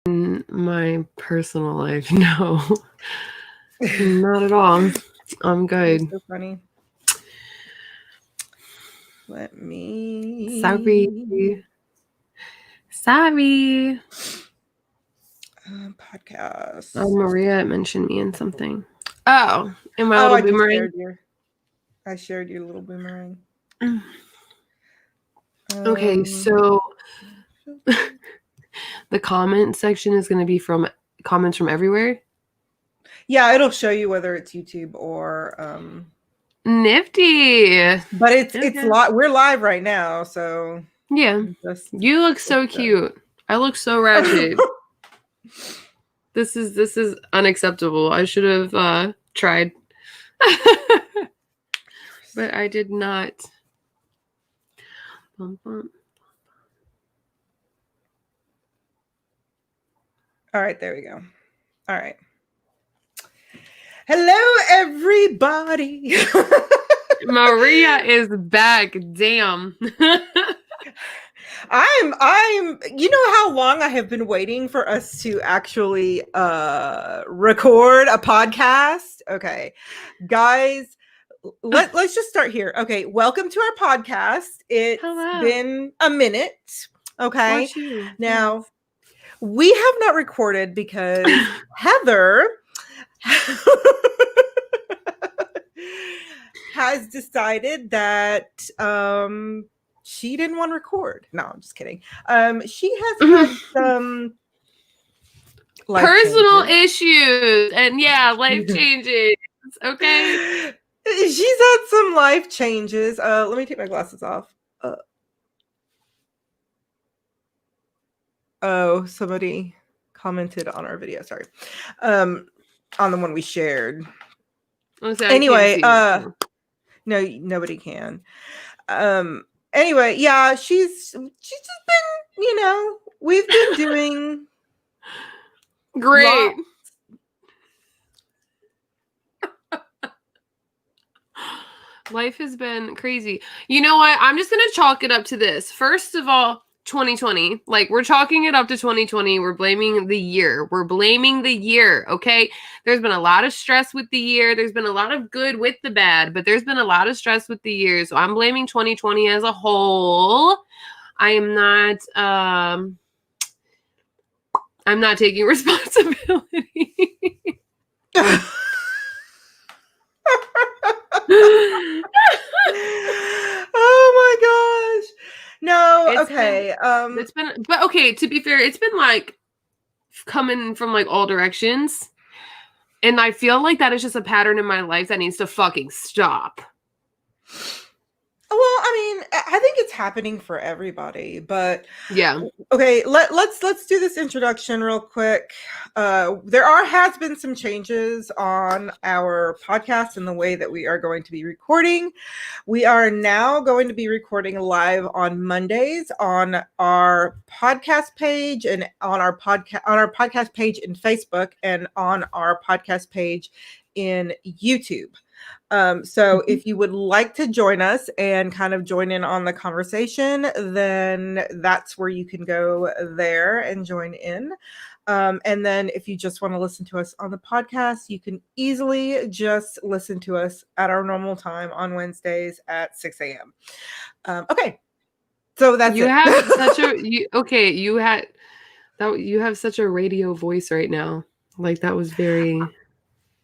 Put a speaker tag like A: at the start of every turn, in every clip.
A: in my personal life. No, not at all. I'm good.
B: So funny. Let me.
A: Sorry.
B: Podcast.
A: Oh, Maria mentioned me in something. Oh, in my little boomerang.
B: I shared your little boomerang.
A: Okay, so the comment section is going to be from comments from everywhere.
B: Yeah, it'll show you whether it's YouTube or
A: Nifty.
B: But it's we're live right now, so
A: yeah. You look so cute. I look so ratchet. This is unacceptable. I should have tried. But I did not. Bum, bum.
B: All right, there we go. All right. Hello, everybody.
A: Maria is back. Damn.
B: I'm you know how long I have been waiting for us to actually record a podcast? Okay. Guys, let's just start here. Okay, welcome to our podcast. It's been a minute. Okay. Now, we have not recorded because Heather has decided that she didn't want to record. No, I'm just kidding. She has had some
A: personal issues and life changes. Okay.
B: She's had some life changes. Let me take my glasses off. Oh, somebody commented on our video. Sorry. On the one we shared. Anyway, no, nobody can. Anyway, yeah, she's just been, we've been doing
A: great. Life has been crazy. You know what? I'm just going to chalk it up to this. First of all, 2020. Like, we're chalking it up to 2020. We're blaming the year. Okay? There's been a lot of stress with the year. There's been a lot of good with the bad, but there's been a lot of stress with the year. So I'm blaming 2020 as a whole. I'm not taking responsibility.
B: Oh my gosh. No, okay.
A: It's been, but okay, to be fair, it's been like coming from like all directions. And I feel like that is just a pattern in my life that needs to fucking stop.
B: Well, I mean, I think it's happening for everybody, but
A: yeah.
B: Okay, let's do this introduction real quick. There has been some changes on our podcast and the way that we are going to be recording. We are now going to be recording live on Mondays on our podcast page and on our podcast page in Facebook and on our podcast page in YouTube. So if you would like to join us and kind of join in on the conversation, then that's where you can go there and join in. And then if you just want to listen to us on the podcast, you can easily just listen to us at our normal time on Wednesdays at 6 a.m. Okay. So that's
A: you have such a you have such a radio voice right now. Like, that was very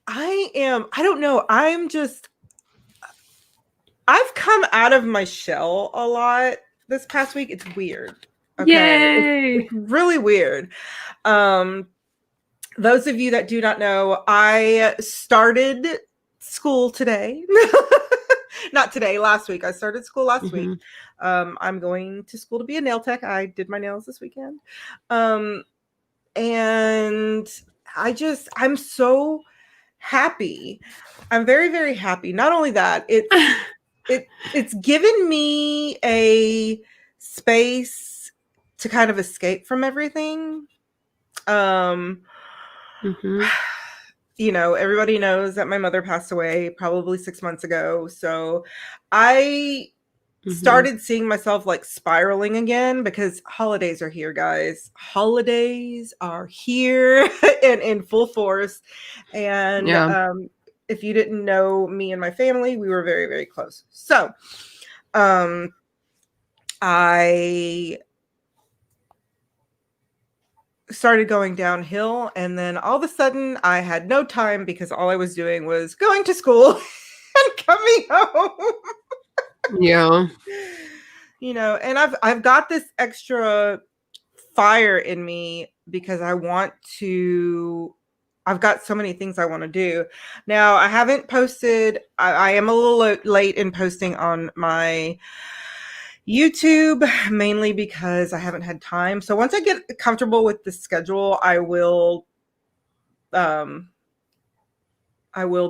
B: I don't know. I've come out of my shell a lot this past week. It's weird. Okay. It's really weird. Those of you that do not know, I started school today. Not today, last week. I started school last week. I'm going to school to be a nail tech. I did my nails this weekend. And I'm so happy. I'm very, very happy. Not only that, it's given me a space to kind of escape from everything. Everybody knows that my mother passed away probably 6 months ago. So I started seeing myself like spiraling again because holidays are here, guys. Holidays are here and in full force. And if you didn't know me and my family, we were very, very close. So I started going downhill, and then all of a sudden I had no time because all I was doing was going to school and coming home.
A: Yeah.
B: You know, and I've got this extra fire in me because I've got so many things I want to do. Now, I haven't posted, I am a little late in posting on my YouTube, mainly because I haven't had time. So once I get comfortable with the schedule, I will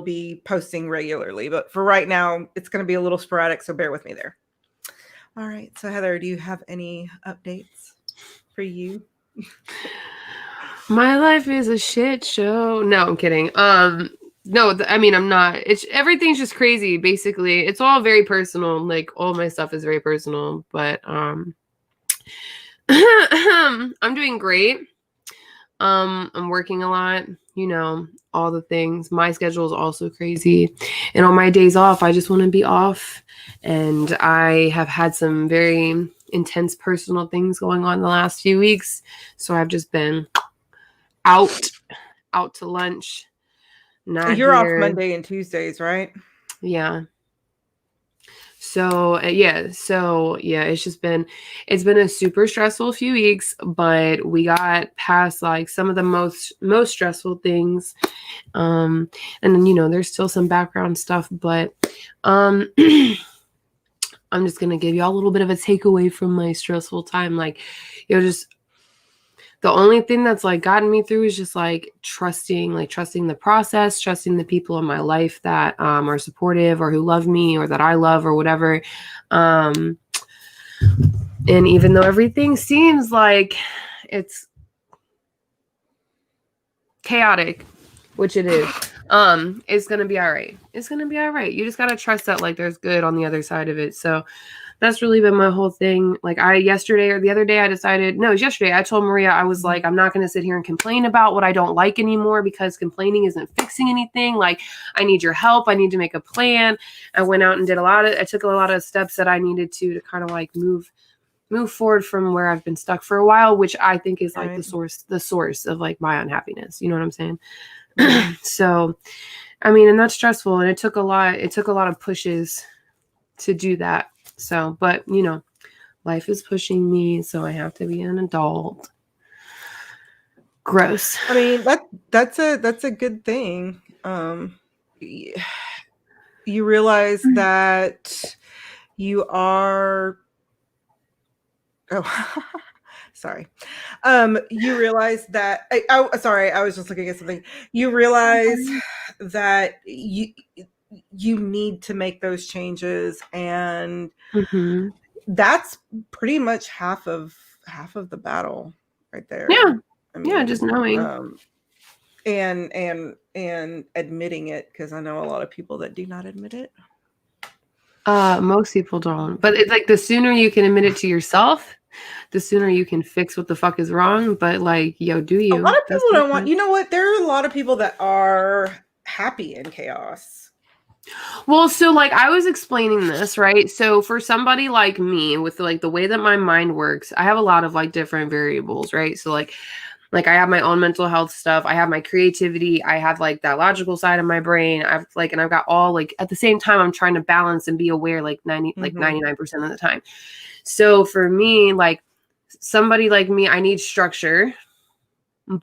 B: be posting regularly. But for right now, it's going to be a little sporadic, so bear with me there. All right. So Heather, do you have any updates for you?
A: My life is a shit show. No, I'm kidding. No, I mean, I'm not. Everything's just crazy, basically. It's all very personal. Like, all my stuff is very personal. But I'm doing great. I'm working a lot, you know, all the things. My schedule is also crazy. And on my days off, I just want to be off. And I have had some very intense personal things going on the last few weeks. So I've just been out to lunch.
B: You're off Monday and Tuesdays, right?
A: Yeah. So it's been a super stressful few weeks, but we got past like some of the most stressful things. And then, you know, there's still some background stuff, but I'm just gonna give y'all a little bit of a takeaway from my stressful time. Like, you know, just the only thing that's like gotten me through is just like trusting the process, trusting the people in my life that are supportive or who love me or that I love or whatever. And even though everything seems like it's chaotic, which it is, it's going to be all right. It's going to be all right. You just got to trust that like there's good on the other side of it. So that's really been my whole thing. Like yesterday I told Maria, I was like, I'm not going to sit here and complain about what I don't like anymore because complaining isn't fixing anything. Like, I need your help. I need to make a plan. I went out and I took a lot of steps that I needed to kind of like move forward from where I've been stuck for a while, which I think is like the source of like my unhappiness. You know what I'm saying? So, I mean, and that's stressful. And it took a lot of pushes to do that. So, but you know, life is pushing me, so I have to be an adult. Gross.
B: I mean, that's a good thing. You realize that you are. Oh, sorry. You realize that. Sorry, I was just looking at something. You realize that you need to make those changes, and that's pretty much half of the battle right there.
A: Yeah.
B: I mean, just knowing and admitting it, because I know a lot of people that do not admit it.
A: Most people don't, but it's like the sooner you can admit it to yourself, the sooner you can fix what the fuck is wrong. But like, do you?
B: A lot of people don't want. You know what? There are a lot of people that are happy in chaos.
A: Well, so like I was explaining this, right? So for somebody like me, with like the way that my mind works, I have a lot of like different variables, right? So like I have my own mental health stuff, I have my creativity, I have like that logical side of my brain. I've got all like at the same time I'm trying to balance and be aware like 99% of the time. So for me, like somebody like me, I need structure.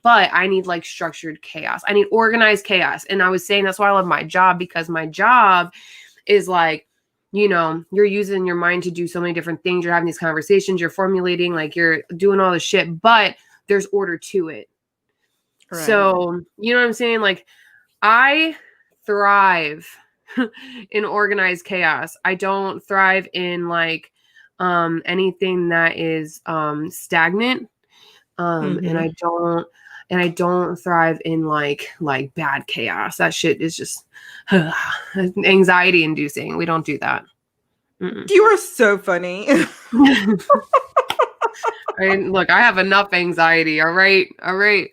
A: But I need like structured chaos. I need organized chaos. And I was saying that's why I love my job, because my job is like, you know, you're using your mind to do so many different things. You're having these conversations, you're formulating, like you're doing all this shit, but there's order to it. Right. So, you know what I'm saying? Like I thrive in organized chaos. I don't thrive in like anything that is stagnant. And I don't thrive in like bad chaos. That shit is just anxiety inducing. We don't do that. Mm-mm.
B: You are so funny.
A: Look, I have enough anxiety. All right. All right.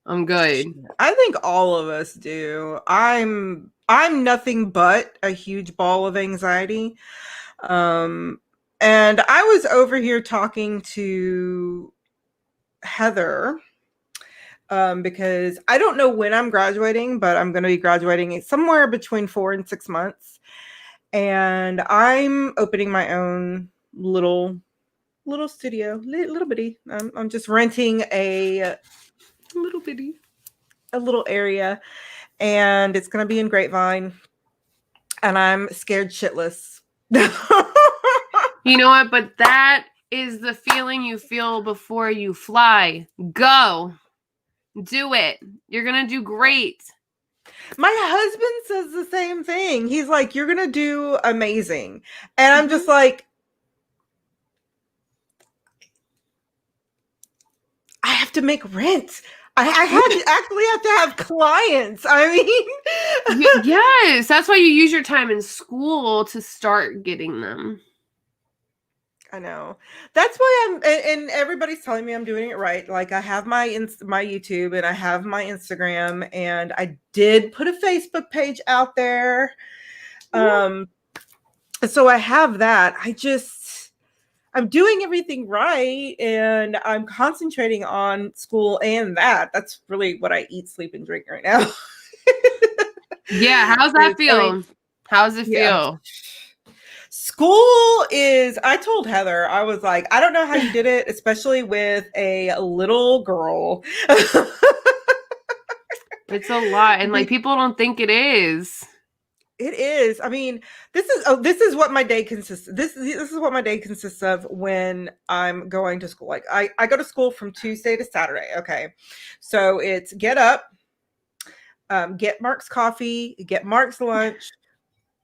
A: I'm good.
B: I think all of us do. I'm nothing but a huge ball of anxiety. And I was over here talking to Heather because I don't know when I'm graduating, but I'm going to be graduating somewhere between 4 and 6 months. And I'm opening my own little studio, little bitty. I'm just renting a
A: Little bitty.
B: little area, and it's going to be in Grapevine. And I'm scared shitless.
A: You know what? But that is the feeling you feel before you fly. Go. Do it. You're going to do great.
B: My husband says the same thing. He's like, you're going to do amazing. And I'm just like, I have to make rent. I actually have to have clients. I mean,
A: yes, that's why you use your time in school to start getting them.
B: I know. That's why and everybody's telling me I'm doing it right. Like I have my YouTube and I have my Instagram, and I did put a Facebook page out there. So I have that. I'm doing everything right, and I'm concentrating on school and that. That's really what I eat, sleep, and drink right now.
A: Yeah, how's that feel? How's it feel?
B: School is, I told Heather, I was like, I don't know how you did it, especially with a little girl.
A: It's a lot, and like people don't think it is.
B: It is. I mean, this is what my day consists. This is what my day consists of when I'm going to school. Like I go to school from Tuesday to Saturday. Okay, so it's get up, get Mark's coffee, get Mark's lunch,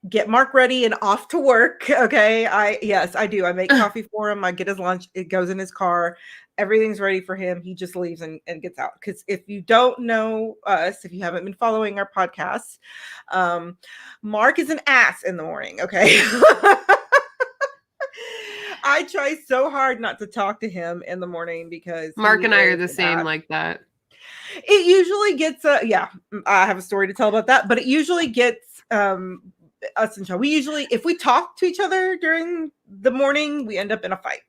B: get Mark ready and off to work. Okay, I do. I make coffee for him. I get his lunch. It goes in his car. Everything's ready for him. He just leaves and gets out. Because if you don't know us, if you haven't been following our podcasts, Mark is an ass in the morning. Okay. I try so hard not to talk to him in the morning because
A: Mark and I are the same like that.
B: It usually gets yeah, I have a story to tell about that, but it usually gets us in trouble. We usually, if we talk to each other during the morning, we end up in a fight.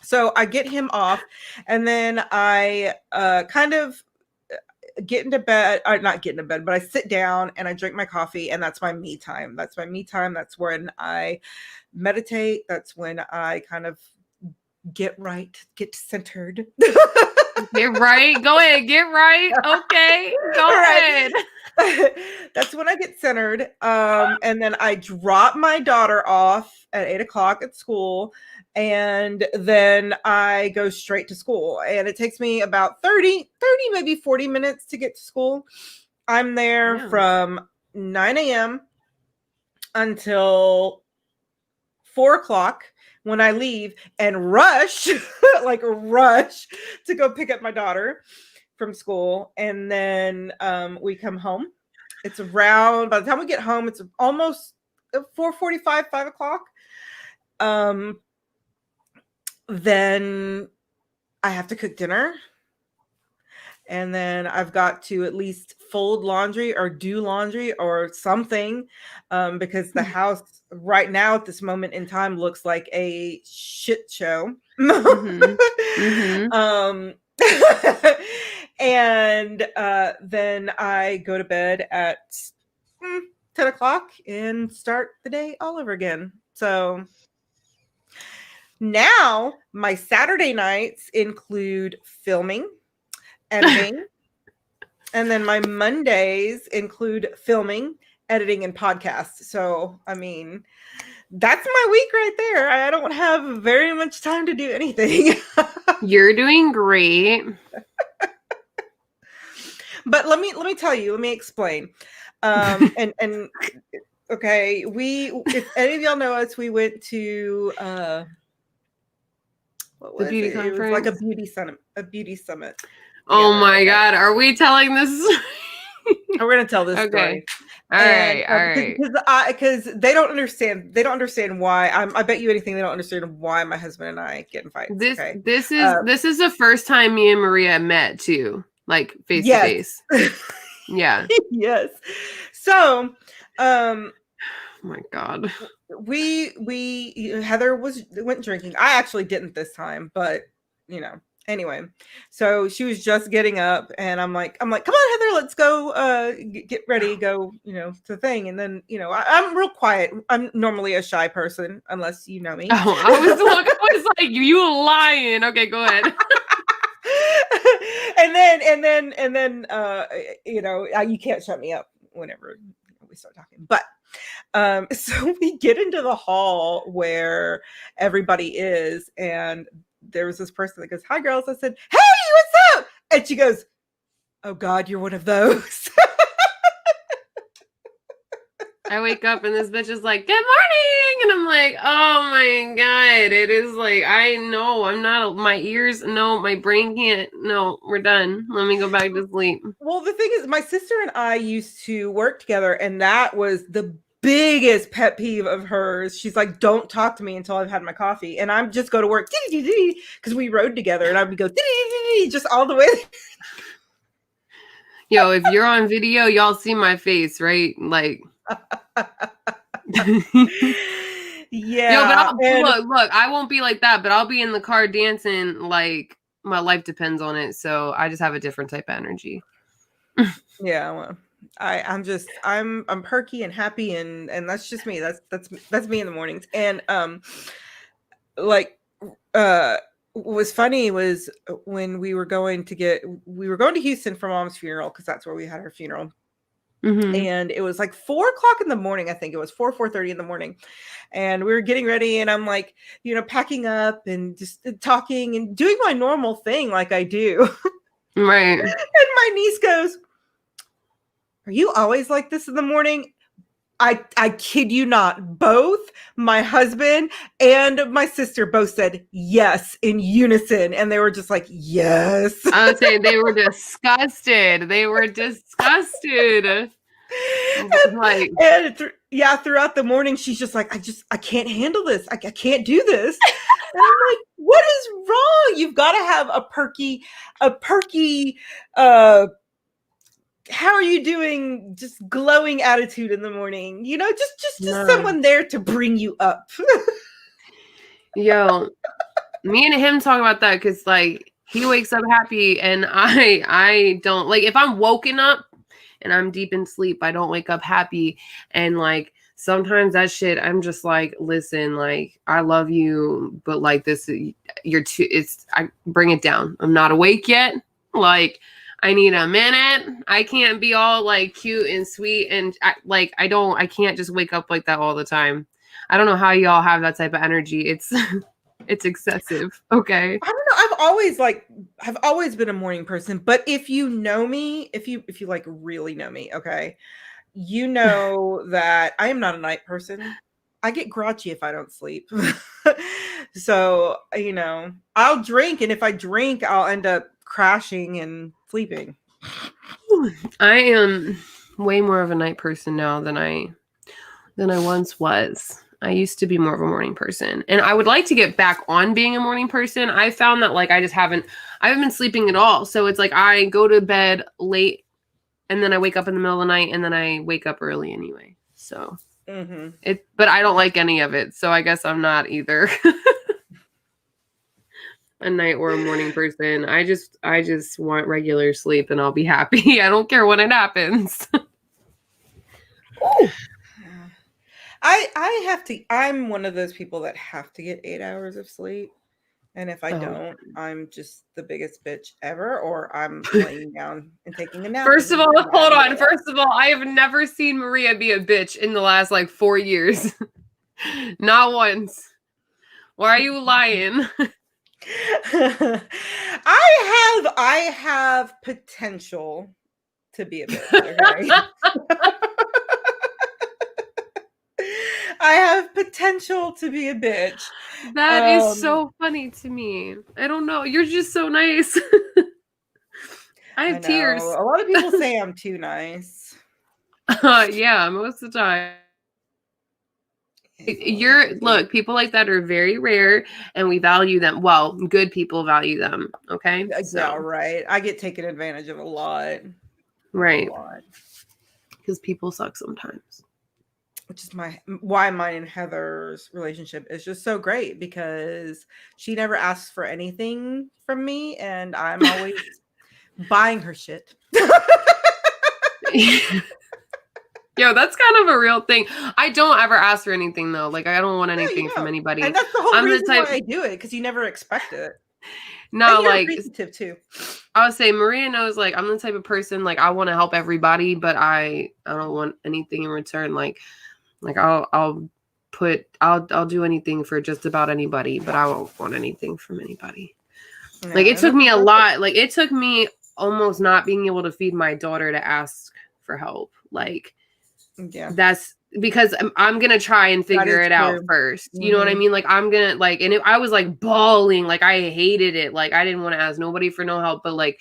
B: So I get him off, and then I kind of get into bed, or not get into bed, but I sit down and I drink my coffee, and that's my me time. That's my me time. That's when I meditate. That's when I kind of get right, get centered.
A: Get right. Go ahead. Get right. Okay. Go ahead.
B: That's when I get centered. And then I drop my daughter off at 8:00 at school. And then I go straight to school. And it takes me about 30, maybe 40 minutes to get to school. I'm there from 9 a.m. until 4:00. When I leave and rush, like rush to go pick up my daughter from school. And then we come home. It's around, by the time we get home, it's almost 4:45, 5:00. Then I have to cook dinner. And then I've got to at least fold laundry or do laundry or something, because the house right now at this moment in time looks like a shit show. And then I go to bed at 10:00 and start the day all over again. So now my Saturday nights include filming, editing, and then my Mondays include filming, editing, and podcasts. So, I mean, that's my week right there. I don't have very much time to do anything.
A: You're doing great.
B: But let me tell you, let me explain. And okay, if any of y'all know us, we went to what was
A: the beauty
B: it?
A: conference?
B: It was like a beauty summit.
A: Oh my God. Are we telling this?
B: We're going to tell this story.
A: All
B: And
A: right. All right.
B: because they don't understand. They don't understand why. I bet you anything they don't understand why my husband and I get in fights.
A: This
B: Okay.
A: this is this is the first time me and Maria met too, like face to
B: Yes.
A: face. Yeah.
B: Yes. So,
A: Oh my God.
B: Heather went drinking. I actually didn't this time, but anyway. So she was just getting up, and I'm like, come on, Heather, let's go. Get ready, go, to the thing. And then, I'm real quiet. I'm normally a shy person, unless you know me.
A: Oh, I was like, you lying. Okay, go ahead.
B: and then you can't shut me up whenever we start talking. But so we get into the hall where everybody is, and there was this person that goes, "Hi girls." I said, "Hey, what's up?" And she goes, "Oh God, you're one of those."
A: I wake up and this bitch is like, "Good morning," and I'm like, "Oh my God!" It is like, I know I'm not. My ears, no, my brain can't. No, we're done. Let me go back to sleep.
B: Well, the thing is, my sister and I used to work together, and that was the biggest pet peeve of hers. She's like, "Don't talk to me until I've had my coffee," and I'm just go to work because we rode together, and I would go just all the way.
A: Yo, if you're on video, y'all see my face, right? Like.
B: Yeah.
A: Yo, but look, I won't be like that, but I'll be in the car dancing like my life depends on it. So I just have a different type of energy.
B: Yeah, well, I'm perky and happy, and that's just me. That's me in the mornings. And what was funny was when we were going to Houston for Mom's funeral, because that's where we had her funeral.
A: Mm-hmm.
B: And it was like 4:00 in the morning. I think it was 4:30 in the morning. And we were getting ready, and I'm like, packing up and just talking and doing my normal thing like I do.
A: Right.
B: And my niece goes, "Are you always like this in the morning?" I kid you not. Both my husband and my sister both said yes in unison. And they were just like, yes.
A: I would say they were disgusted. They were disgusted.
B: Throughout the morning, she's just like, I can't handle this. I can't do this. And I'm like, what is wrong? You've got to have a perky, how are you doing? Just glowing attitude in the morning, just someone there to bring you up.
A: Yo, me and him talk about that because like he wakes up happy and I don't. Like if I'm woken up and I'm deep in sleep, I don't wake up happy. And like sometimes that shit, I'm just like, listen, like I love you, but like this, I bring it down. I'm not awake yet. Like I need a minute. I can't be all like cute and sweet. And I can't just wake up like that all the time. I don't know how y'all have that type of energy. It's excessive. Okay.
B: I don't know. I've always been a morning person, but if you know me, if you like really know me, okay, you know that I am not a night person. I get grouchy if I don't sleep. So, I'll drink, and if I drink, I'll end up crashing and sleeping.
A: I am way more of a night person now than I once was. I used to be more of a morning person, and I would like to get back on being a morning person. I found that like I haven't been sleeping at all. So it's like I go to bed late and then I wake up in the middle of the night and then I wake up early anyway. So but I don't like any of it. So I guess I'm not either a night or a morning person. I just want regular sleep and I'll be happy. I don't care when it happens.
B: I'm one of those people that have to get 8 hours of sleep. And if I don't, I'm just the biggest bitch ever, or I'm laying down and taking a nap.
A: First of all, hold on. First of all, I have never seen Maria be a bitch in the last like 4 years. Not once. Why are you lying?
B: I have potential to be a bitch. Okay? I have potential to be a bitch.
A: That is so funny to me. I don't know. You're just so nice. I have tears.
B: A lot of people say I'm too nice.
A: Yeah, most of the time.
B: Absolutely.
A: Look, people like that are very rare, and we value them. Well, good people value them. Okay,
B: Yeah,
A: so
B: right. I get taken advantage of a lot. A
A: right,
B: lot.
A: because people suck sometimes.
B: Which is why mine and Heather's relationship is just so great, because she never asks for anything from me, and I'm always buying her shit.
A: Yo, that's kind of a real thing. I don't ever ask for anything though. Like I don't want
B: No, you
A: anything from
B: don't.
A: anybody.
B: And that's the whole
A: I'm the
B: reason
A: type.
B: why I do it, because you never expect it. And
A: No,
B: you're
A: like
B: appreciative too.
A: I would say Maria knows. Like I'm the type of person. Like I want to help everybody, but I don't want anything in return. Like I'll do anything for just about anybody, but I won't want anything from anybody.
B: Yeah,
A: Like it took me a
B: that's
A: lot. Like it took me almost not being able to feed my daughter to ask for help. Like
B: yeah.
A: that's because I'm gonna try and figure it out
B: true.
A: first. You know what I mean? Like I'm gonna like, and I was like bawling, like I hated it. Like I didn't want to ask nobody for no help, but like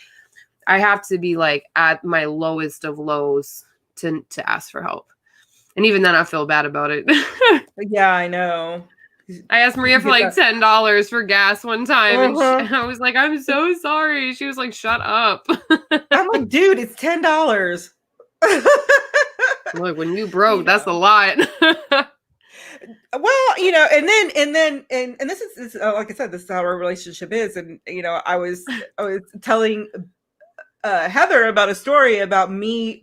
A: I have to be like at my lowest of lows to ask for help. And even then I feel bad about it.
B: Yeah, I know.
A: I asked Maria for like $10 for gas one time, and I was like, "I'm so sorry." She was like, "Shut up."
B: I'm like, dude, it's $10.
A: Look, when you broke, that's a lot.
B: Well, and this is like I said, this is how our relationship is. And I was telling Heather about a story about me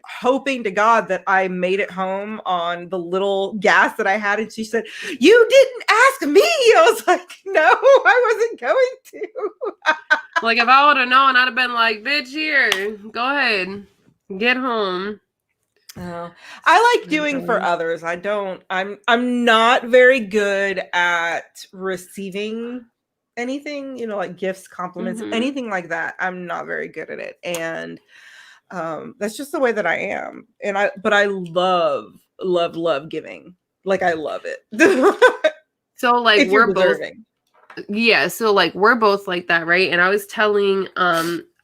B: hoping to God that I made it home on the little gas that I had, and she said, "You didn't ask me." I was like, "No, I wasn't going to."
A: Like if I would have known, I'd have been like, "Bitch, here, go ahead, get home."
B: Oh, I like doing for others. I'm not very good at receiving anything, like gifts, compliments, anything like that. I'm not very good at it. And that's just the way that I am. But I love giving. Like I love it.
A: So like
B: if
A: we're
B: you're deserving.
A: Yeah, so like we're both like that, right? And I was telling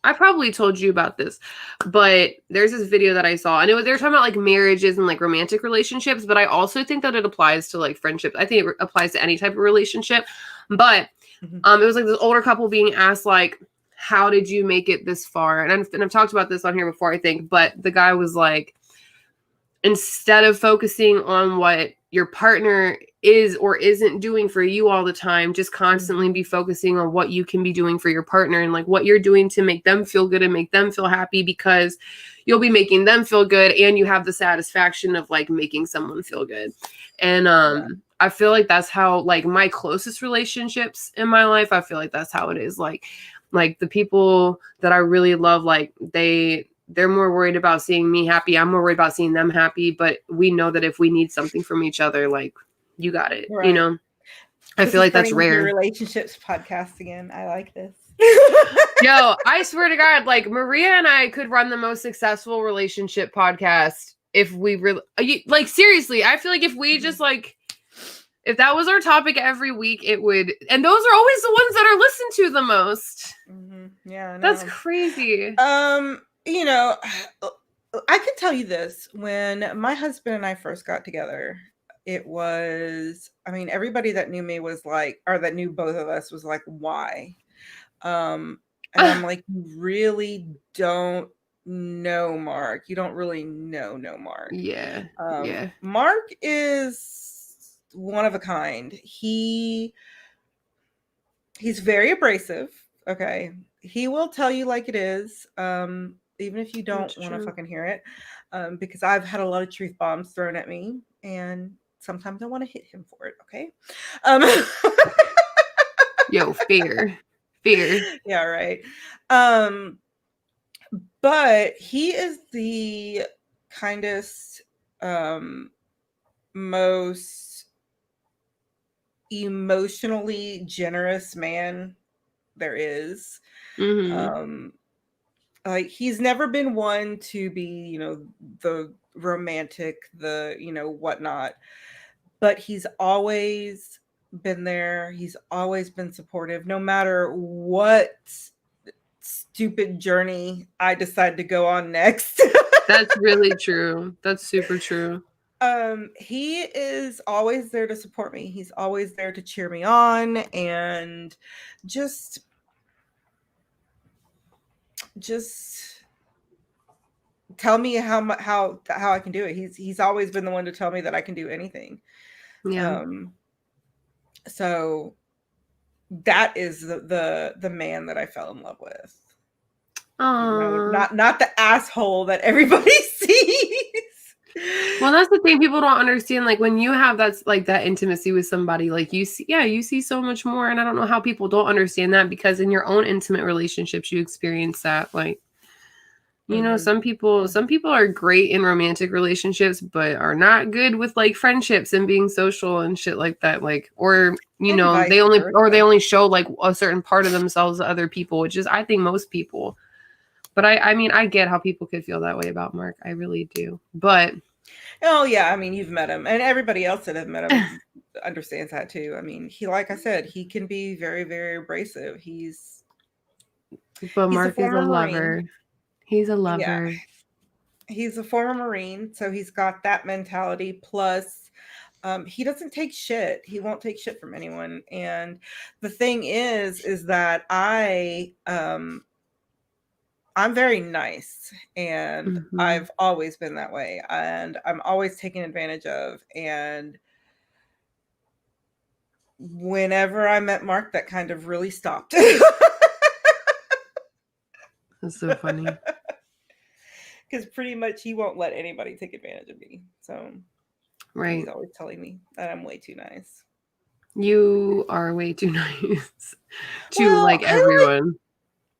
A: I probably told you about this, but there's this video that I saw, and they were talking about like marriages and like romantic relationships, but I also think that it applies to like friendships. I think it applies to any type of relationship. But it was like this older couple being asked like, how did you make it this far? And I've talked about this on here before, I think, but the guy was like, instead of focusing on what your partner is or isn't doing for you all the time, just constantly be focusing on what you can be doing for your partner and like what you're doing to make them feel good and make them feel happy, because you'll be making them feel good and you have the satisfaction of like making someone feel good. And I feel like that's how like my closest relationships in my life, I feel like that's how it is. Like the people that I really love, like they're more worried about seeing me happy. I'm more worried about seeing them happy. But we know that if we need something from each other, like you got it,
B: right.
A: I feel like that's rare.
B: Relationships podcast again. I like this.
A: Yo, I swear to God, like Maria and I could run the most successful relationship podcast if we really, like, seriously, I feel like if we just like, if that was our topic every week, it would, and those are always the ones that are listened to the most.
B: Yeah,
A: that's crazy.
B: I can tell you this: when my husband and I first got together, it was, I mean, everybody that knew me was like, or that knew both of us was like, why? And I'm like, you really don't know Mark. You don't really know Mark.
A: Yeah. Yeah.
B: Mark is one of a kind. He's very abrasive. Okay. He will tell you like it is. Even if you don't want to fucking hear it. Because I've had a lot of truth bombs thrown at me, and sometimes I want to hit him for it. Okay.
A: Yo, fear.
B: Yeah, right. But he is the kindest, most emotionally generous man there is. Like he's never been one to be, the romantic, the, whatnot, but he's always been there. He's always been supportive, no matter what stupid journey I decide to go on next.
A: That's really true. That's super true.
B: He is always there to support me. He's always there to cheer me on and just tell me how I can do it. He's always been the one to tell me that I can do anything.
A: Yeah.
B: So that is the man that I fell in love with. Not the asshole that everybody sees.
A: Well, that's the thing people don't understand. Like when you have that intimacy with somebody, like you see so much more. And I don't know how people don't understand that, because in your own intimate relationships, you experience that. Like, you know, some people are great in romantic relationships, but are not good with like friendships and being social and shit like that. Like, or, you know, they only show like a certain part of themselves to other people, which is, I think, most people. But I mean, I get how people could feel that way about Mark. I really do. But
B: oh yeah, I mean, you've met him, and everybody else that have met him understands that too. I mean, like I said, he can be very, very abrasive.
A: But Mark is a lover. He's a lover.
B: Yeah. He's a former Marine, so he's got that mentality. Plus, he doesn't take shit. He won't take shit from anyone. And the thing is that I'm very nice, and I've always been that way, and I'm always taken advantage of. And whenever I met Mark, that kind of really stopped.
A: That's so funny.
B: Because pretty much he won't let anybody take advantage of me. So
A: right.
B: He's always telling me that I'm way too nice.
A: You are way too nice to like everyone.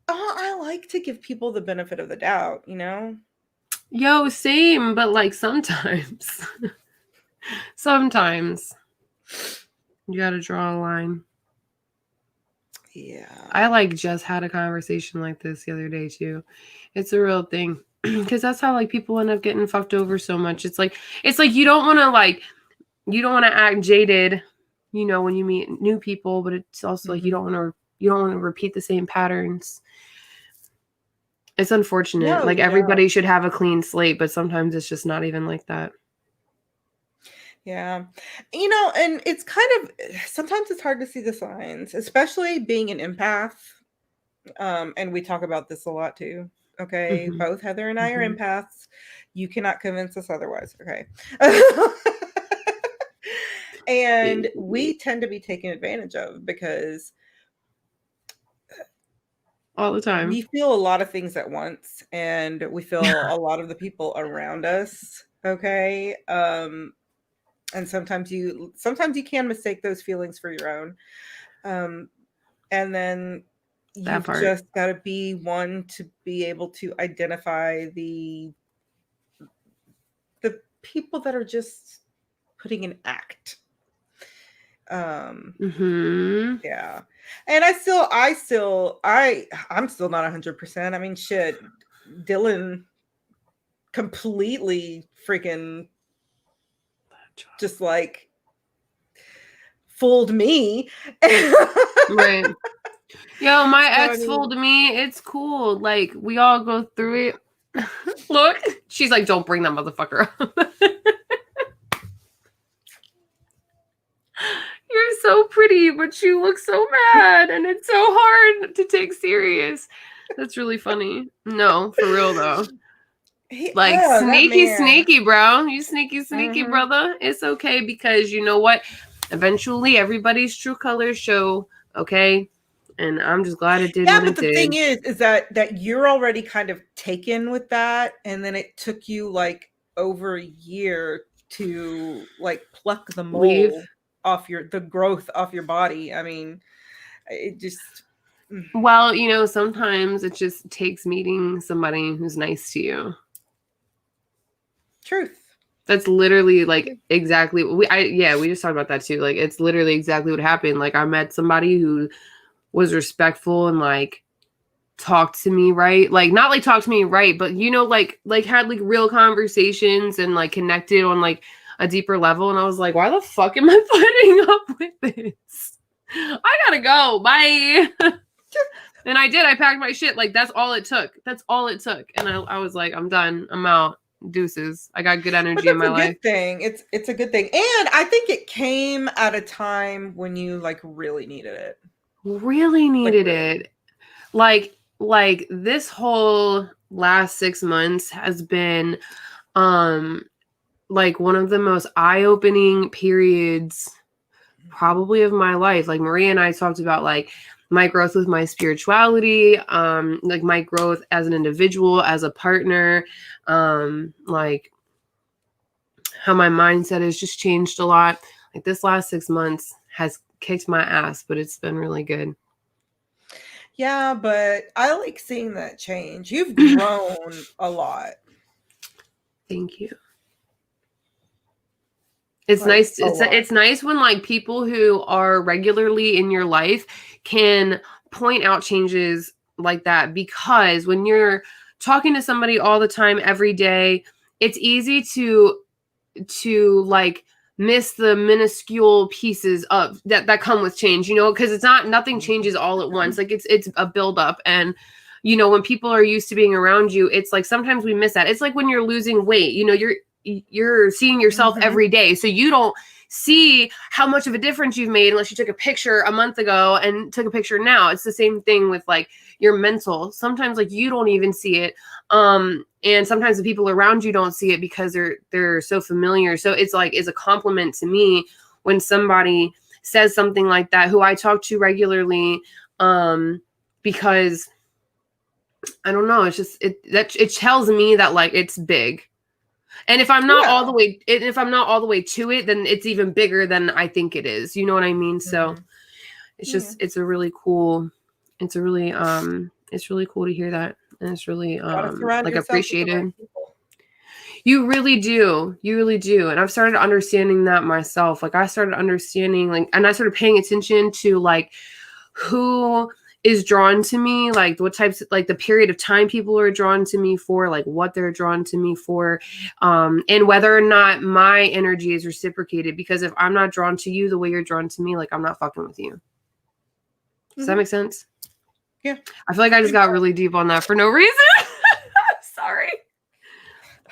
B: I like to give people the benefit of the doubt, you know?
A: Yo, same, but like sometimes you gotta draw a line.
B: Yeah.
A: I like just had a conversation like this the other day too. It's a real thing, because that's how like people end up getting fucked over so much. It's like you don't want to act jaded, you know, when you meet new people, but it's also like you don't want to repeat the same patterns. It's unfortunate.
B: No,
A: like everybody should have a clean slate, but sometimes it's just not even like that.
B: Yeah. You know, and it's kind of, sometimes it's hard to see the signs, especially being an empath. And we talk about this a lot too. Okay. Both Heather and I are empaths. You cannot convince us otherwise. Okay. And we tend to be taken advantage of because
A: all the time
B: we feel a lot of things at once, and we feel a lot of the people around us. Okay. And sometimes you can mistake those feelings for your own. And then you've just got to be one to be able to identify the people that are just putting an act. Yeah. And I'm still not 100%. I mean, shit, Dylan completely freaking just like fooled me.
A: Right. Yo, my ex fooled me. It's cool. Like, we all go through it. Look, she's like, don't bring that motherfucker up. You're so pretty, but you look so mad, and it's so hard to take serious. That's really funny. No, for real though. Like, sneaky, bro. You sneaky, brother. It's okay, because you know what? Eventually, everybody's true colors show. Okay, and I'm just glad it did.
B: Yeah, but the thing is that you're already kind of taken with that, and then it took you like over a year to like pluck the mold off the growth off your body. I mean, it just.
A: Well, you know, sometimes it just takes meeting somebody who's nice to you.
B: Truth.
A: That's literally like exactly we just talked about that too. Like, it's literally exactly what happened. Like, I met somebody who was respectful and like talked to me right. Like, not like talked to me right, but you know, like had like real conversations and like connected on like a deeper level. And I was like, why the fuck am I putting up with this? I gotta go. Bye. And I did. I packed my shit. Like, that's all it took. That's all it took. And I was like, I'm done. I'm out. Deuces. I got good energy in my life.
B: Good thing. It's a good thing. And I think it came at a time when you like really needed it.
A: Really needed it. Like this whole last 6 months has been like one of the most eye-opening periods probably of my life. Like Maria and I talked about like my growth with my spirituality, like my growth as an individual, as a partner, like how my mindset has just changed a lot. Like this last 6 months has kicked my ass, but it's been really good.
B: Yeah, but I like seeing that change. You've grown a lot.
A: Thank you. It's like, nice. It's nice when like people who are regularly in your life can point out changes like that, because when you're talking to somebody all the time, every day, it's easy to like miss the minuscule pieces of that come with change, you know, because it's nothing changes all at once. Like it's a buildup. And you know, when people are used to being around you, it's like sometimes we miss that. It's like when you're losing weight, you know, you're seeing yourself every day, so you don't see how much of a difference you've made unless you took a picture a month ago and took a picture now. It's the same thing with like your mental. Sometimes like you don't even see it, and sometimes the people around you don't see it because they're so familiar. So it's like, it's a compliment to me when somebody says something like that, who I talk to regularly, because I don't know, it's just it tells me that like it's big. And if I'm not all the way, to it, then it's even bigger than I think it is. You know what I mean? So it's just, it's really cool to hear that. And it's really, like appreciated. You really do. You really do. And I've started understanding that myself. Like I started understanding, like, and I started paying attention to like who is drawn to me, like what types, like the period of time people are drawn to me for, like what they're drawn to me for, and whether or not my energy is reciprocated. Because if I'm not drawn to you the way you're drawn to me, like I'm not fucking with you. Does that make sense?
B: Yeah.
A: I feel like I just got really deep on that for no reason. Sorry.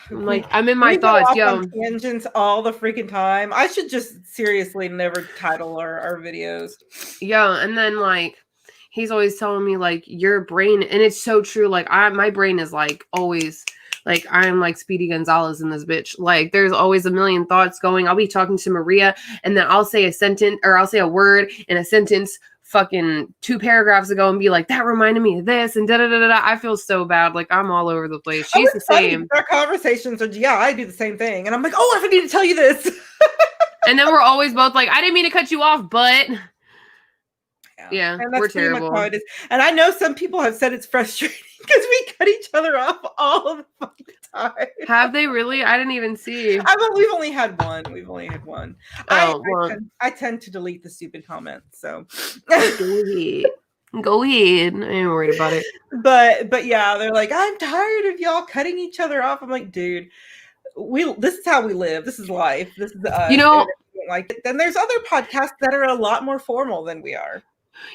A: I'm like, I'm in my thoughts, yo.
B: Tangents all the freaking time. I should just seriously never title our videos.
A: Yeah, and then like he's always telling me like your brain, and it's so true. Like my brain is like always like I'm like Speedy Gonzalez in this bitch. Like there's always a million thoughts going. I'll be talking to Maria, and then I'll say a sentence, or I'll say a word in a sentence fucking 2 paragraphs ago and be like, that reminded me of this and da da da da. I feel so bad. Like I'm all over the place. She's the same.
B: Our conversations are, yeah, I do the same thing, and I'm like, oh, I need to tell you this.
A: And then we're always both like, I didn't mean to cut you off, but yeah,
B: and that's
A: we're terrible.
B: Much how it is. And I know some people have said it's frustrating because we cut each other off all the fucking time.
A: Have they really? I didn't even see.
B: We've only had one. Oh, I tend to delete the stupid comments. So
A: go ahead. I ain't worried about it.
B: But yeah, they're like, I'm tired of y'all cutting each other off. I'm like, dude, this is how we live. This is life. This is
A: you know,
B: like. Then there's other podcasts that are a lot more formal than we are.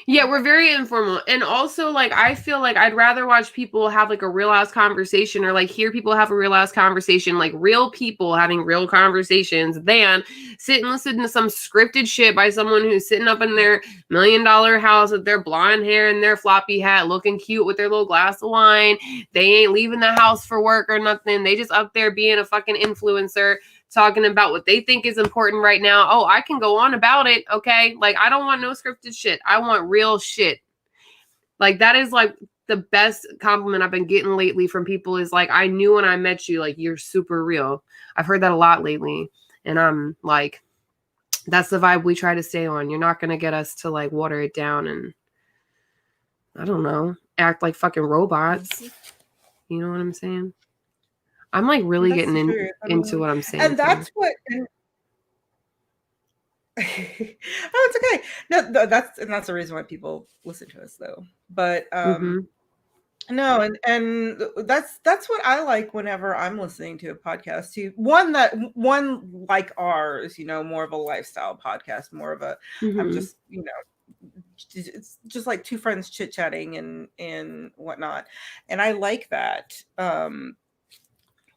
A: Yeah, we're very informal. And also, like, I feel like I'd rather watch people have, like, a real-ass conversation, or, like, hear people have a real-ass conversation, like, real people having real conversations, than sit and listen to some scripted shit by someone who's sitting up in their $1 million house with their blonde hair and their floppy hat, looking cute with their little glass of wine. They ain't leaving the house for work or nothing. They just up there being a fucking influencer, talking about what they think is important right now. Oh, I can go on about it. Okay. Like, I don't want no scripted shit. I want real shit. Like, that is like the best compliment I've been getting lately from people, is like, I knew when I met you, like, you're super real. I've heard that a lot lately. And I'm like, that's the vibe we try to stay on. You're not going to get us to like water it down and, I don't know, act like fucking robots. You know what I'm saying? I'm like really getting into what I'm saying.
B: And that's what. Oh, it's okay. No, that's the reason why people listen to us, though. But no, and that's what I like whenever I'm listening to a podcast too. One like ours, you know, more of a lifestyle podcast, more of a I'm just, you know, it's just like two friends chit-chatting and whatnot. And I like that.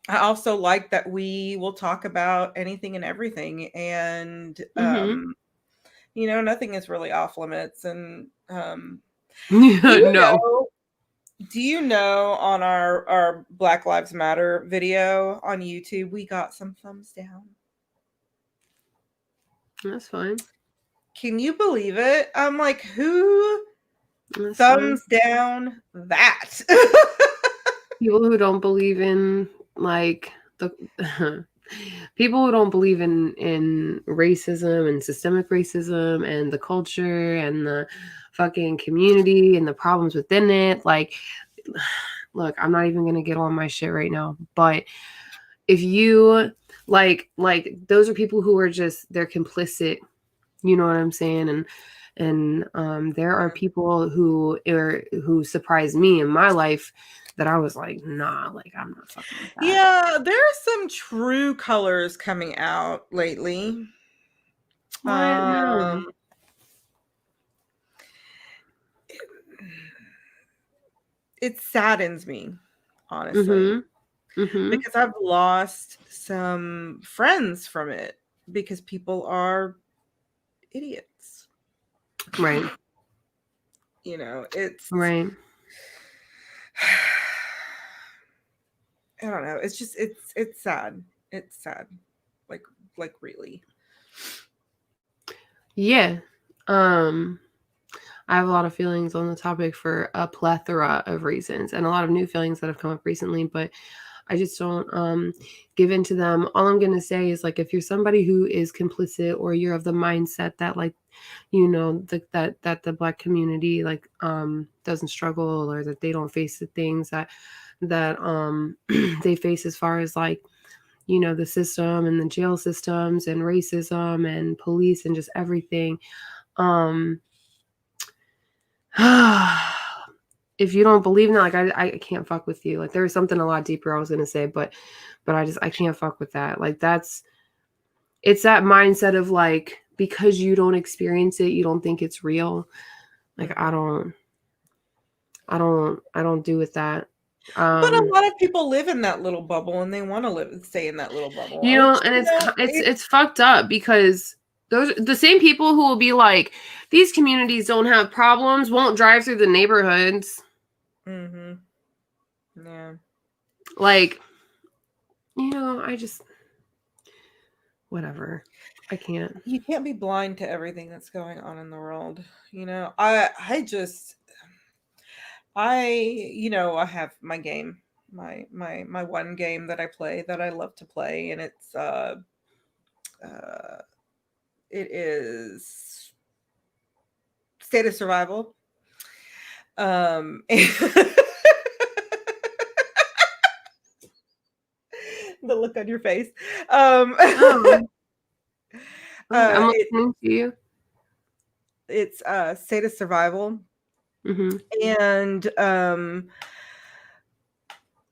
B: I also like that we will talk about anything and everything, and
A: Mm-hmm.
B: nothing is really off limits. And do you
A: No.
B: know on our Black Lives Matter video on YouTube, we got some thumbs down.
A: That's fine.
B: Can you believe it? I'm like, who
A: That's
B: thumbs
A: fine.
B: down that?
A: People who don't believe in like the people who don't believe in racism and systemic racism and the culture and the fucking community and the problems within it. Like, look, I'm not even gonna get on my shit right now, but if you like those are people who are just they're complicit, you know what I'm saying? And there are people who surprised me in my life that I was like, nah, like I'm not fucking with that.
B: Yeah, there are some true colors coming out lately.
A: What? No.
B: It saddens me, honestly,
A: Mm-hmm. Mm-hmm.
B: because I've lost some friends from it because people are idiots.
A: Right.
B: It's
A: Right.
B: I don't know. It's just it's sad. It's sad. Like really.
A: Yeah. Um, I have a lot of feelings on the topic for a plethora of reasons and a lot of new feelings that have come up recently, but I just don't give into them. All I'm gonna say is like if you're somebody who is complicit or you're of the mindset that like, that the Black community doesn't struggle or that they don't face the things that they face as far as like, the system and the jail systems and racism and police and just everything. Um if you don't believe in that, like I can't fuck with you. Like there was something a lot deeper I was gonna say, but I can't fuck with that. Like it's that mindset of like because you don't experience it, you don't think it's real. Like I don't do with that.
B: But a lot of people live in that little bubble and they want to stay in that little bubble.
A: And it's fucked up because those the same people who will be like these communities don't have problems won't drive through the neighborhoods.
B: Mm-hmm. Yeah.
A: Like, I just whatever. I can't.
B: You can't be blind to everything that's going on in the world. I have my game, my one game that I play that I love to play, and it is State of Survival. The look on your face.
A: I'm listening to you.
B: It's State of Survival.
A: Mm-hmm.
B: And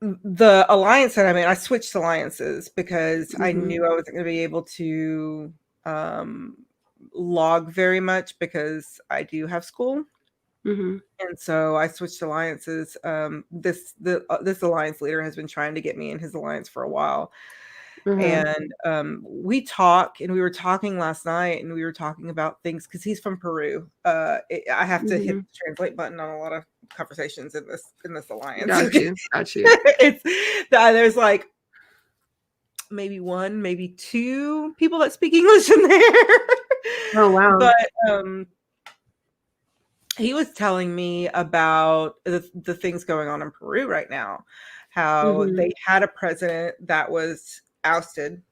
B: the alliance that I'm in, I switched alliances because I knew I wasn't going to be able to log very much because I do have school.
A: Mm-hmm.
B: And so I switched alliances. This alliance leader has been trying to get me in his alliance for a while.
A: Mm-hmm.
B: And we talk, and we were talking last night, and we were talking about things because he's from Peru. I have to hit the translate button on a lot of conversations in this alliance.
A: Got you.
B: There's like maybe one, maybe two people that speak English in there.
A: Oh wow!
B: But he was telling me about the things going on in Peru right now. How they had a president that was ousted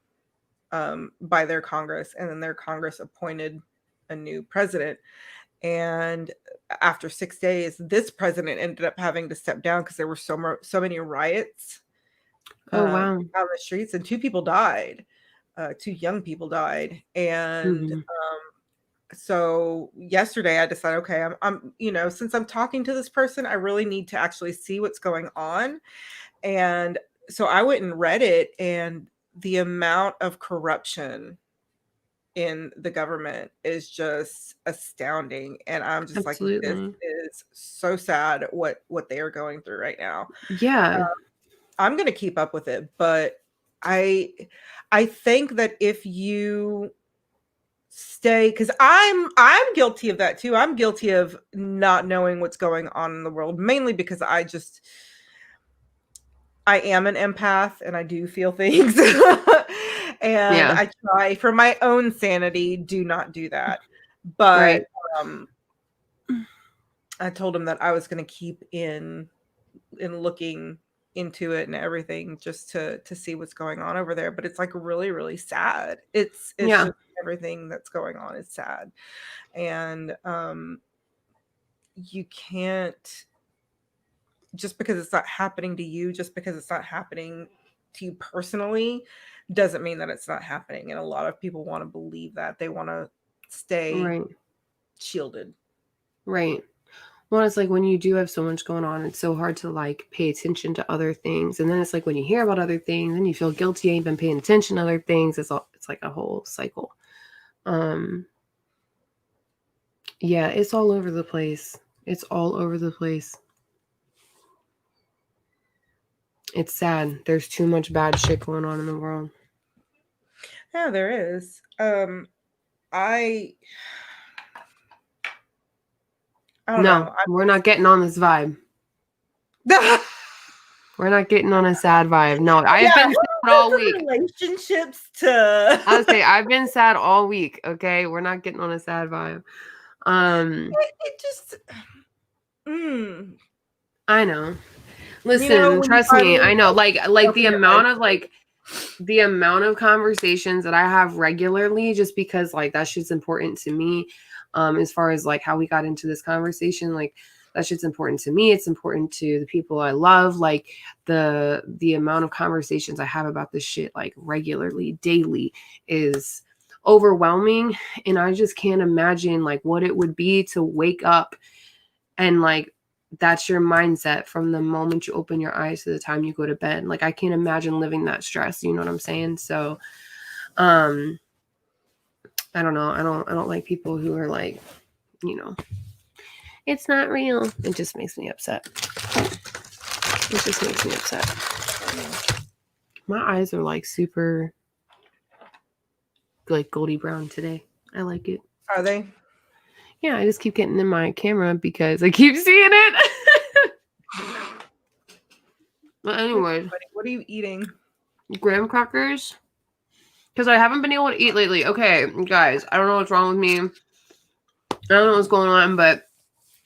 B: by their Congress, and then their Congress appointed a new president. And after 6 days, this president ended up having to step down because there were so many riots on the streets, and two people died. Two young people died, and so yesterday I decided, okay, I'm since I'm talking to this person, I really need to actually see what's going on. And so I went and read it, and the amount of corruption in the government is just astounding. And I'm just like, this
A: Absolutely.
B: is so sad what they are going through right now.
A: Yeah.
B: I'm going to keep up with it, but I think that if you stay, because I'm guilty of that too. I'm guilty of not knowing what's going on in the world, mainly because I am an empath and I do feel things. And
A: Yeah.
B: I try for my own sanity, do not do that. But
A: Right.
B: um I told him that I was going to keep in looking into it and everything, just to see what's going on over there. But it's like really, really sad. It's
A: Yeah.
B: just everything that's going on is sad. And you can't, just because it's not happening to you, just because it's not happening to you personally, doesn't mean that it's not happening. And a lot of people want to believe that. They want to stay
A: Right.
B: shielded.
A: Right. Well, it's like when you do have so much going on, it's so hard to like pay attention to other things. And then it's like when you hear about other things, then you feel guilty, you ain't been paying attention to other things. It's like a whole cycle. Yeah, it's all over the place. It's all over the place. It's sad. There's too much bad shit going on in the world.
B: Yeah, there is. I don't know.
A: We're not getting on this vibe. We're not getting on a sad vibe. No, I've been sad all week.
B: Relationships to.
A: I would say I've been sad all week. Okay, we're not getting on a sad vibe.
B: It just.
A: I know. Listen, trust me. I know. Like the amount of conversations that I have regularly, just because like that shit's important to me. As far as like how we got into this conversation, like that shit's important to me. It's important to the people I love. Like the amount of conversations I have about this shit like regularly, daily, is overwhelming. And I just can't imagine like what it would be to wake up and like that's your mindset from the moment you open your eyes to the time you go to bed. Like I can't imagine living that stress. You know what I'm saying? So, I don't know. I don't like people who are like, it's not real. It just makes me upset. It just makes me upset. My eyes are like super like goldy brown today. I like it.
B: Are they?
A: Yeah, I just keep getting in my camera because I keep seeing it. But anyways,
B: what are you eating?
A: Graham crackers. Because I haven't been able to eat lately. Okay, guys, I don't know what's wrong with me. I don't know what's going on, but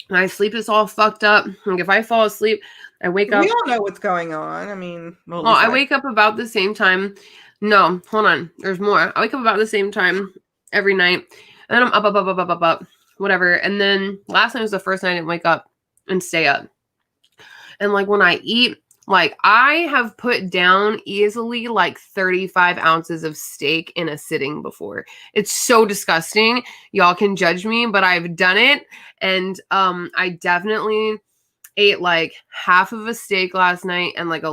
A: my sleep is all fucked up. Like if I fall asleep, I wake up.
B: We all know what's going on. I mean,
A: I wake up about the same time. No, hold on. There's more. I wake up about the same time every night. And then I'm up, whatever. And then last night was the first night I didn't wake up and stay up. And like when I eat, like I have put down easily like 35 ounces of steak in a sitting before. It's so disgusting. Y'all can judge me, but I've done it. And I definitely ate like half of a steak last night and like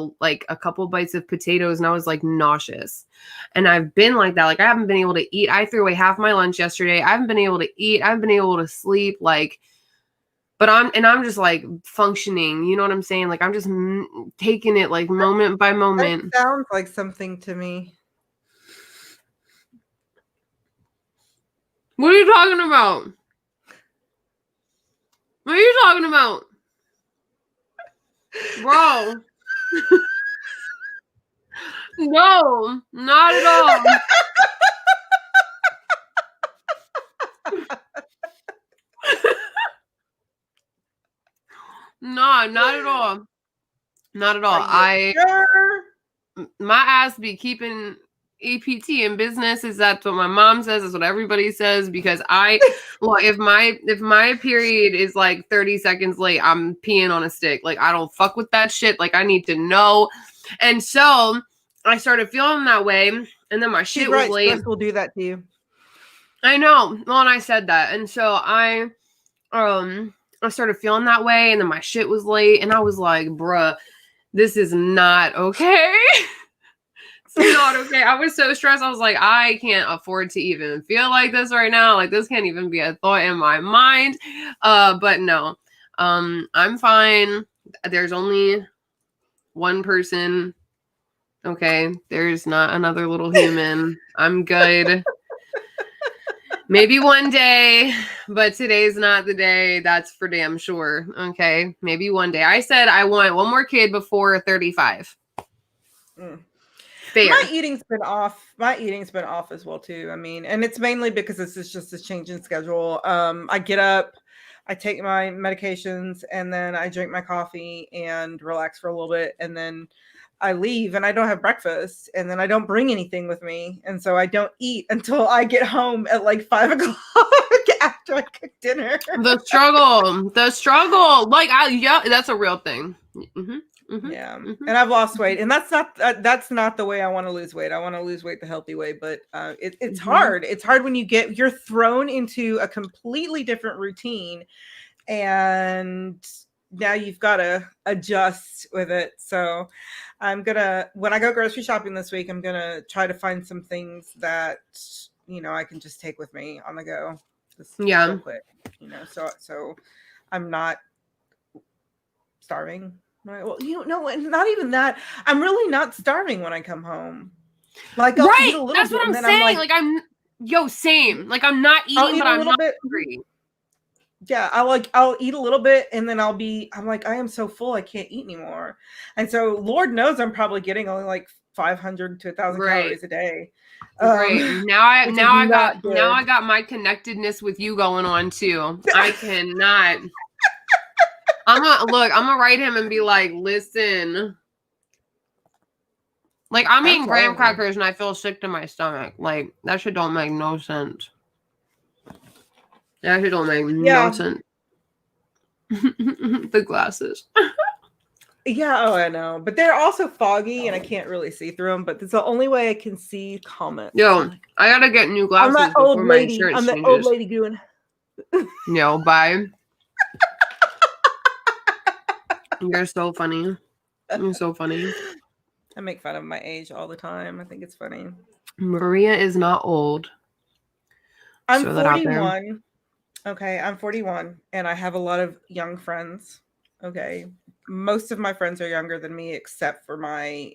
A: a couple bites of potatoes, and I was like nauseous. And I've been like that. Like I haven't been able to eat. I threw away half my lunch yesterday. I haven't been able to eat. I haven't been able to sleep. Like, but I'm just like functioning. You know what I'm saying? Like I'm just taking it like moment by moment.
B: That sounds like something to me.
A: What are you talking about? What are you talking about? Bro. No, not at all. No, not at all. Not at all. My ass be keeping EPT in business. Is that what my mom says? That's what everybody says. Because if my period is like 30 seconds late, I'm peeing on a stick. Like I don't fuck with that shit. Like I need to know. And so I started feeling that way, and then my shit was late.
B: Stress will do that to you.
A: I know. Well, and I said that, and so I started feeling that way, and then my shit was late, and I was like, bruh, this is not okay. not okay. I was so stressed. I was like, I can't afford to even feel like this right now. Like this can't even be a thought in my mind. But no. I'm fine. There's only one person. Okay. There's not another little human. I'm good. Maybe one day, but today's not the day. That's for damn sure. Okay. Maybe one day. I said I want one more kid before 35. Fair.
B: My eating's been off. My eating's been off as well too. I mean, and it's mainly because this is just a change in schedule. I get up, I take my medications, and then I drink my coffee and relax for a little bit, and then I leave and I don't have breakfast, and then I don't bring anything with me, and so I don't eat until I get home at like 5 o'clock after I cook dinner.
A: The struggle. Like, yeah, that's a real thing.
B: Yeah, and I've lost weight, and that's not the way I want to lose weight. I want to lose weight the healthy way, but it's hard. It's hard when you're thrown into a completely different routine, and now you've got to adjust with it. So when I go grocery shopping this week, I'm gonna try to find some things that I can just take with me on the go. Real quick, so I'm not starving. Right. Well, not even that. I'm really not starving when I come home. Like, I'll eat a little
A: that's
B: bit,
A: what I'm
B: and
A: saying. Same. Like, I'm not eating, but I'm not hungry.
B: Yeah, I'll eat a little bit, and then I'm like, I am so full, I can't eat anymore. And so, Lord knows, I'm probably getting only like 500 to 1,000 calories a day.
A: Right. Now I got my connectedness with you going on too. I cannot. I'm gonna write him and be like, listen. Like, I'm eating graham crackers and I feel sick to my stomach. Like, that shit don't make no sense. That shit don't make no sense. The glasses.
B: Yeah, I know. But they're also foggy and I can't really see through them. But it's the only way I can see comments.
A: Yo, I gotta get new glasses before my insurance changes.
B: I'm the old lady doing.
A: Yo, bye. You're so funny. You're so funny.
B: I make fun of my age all the time. I think it's funny.
A: Maria is not old.
B: I'm 41. Okay, I'm 41 and I have a lot of young friends. Okay. Most of my friends are younger than me except for my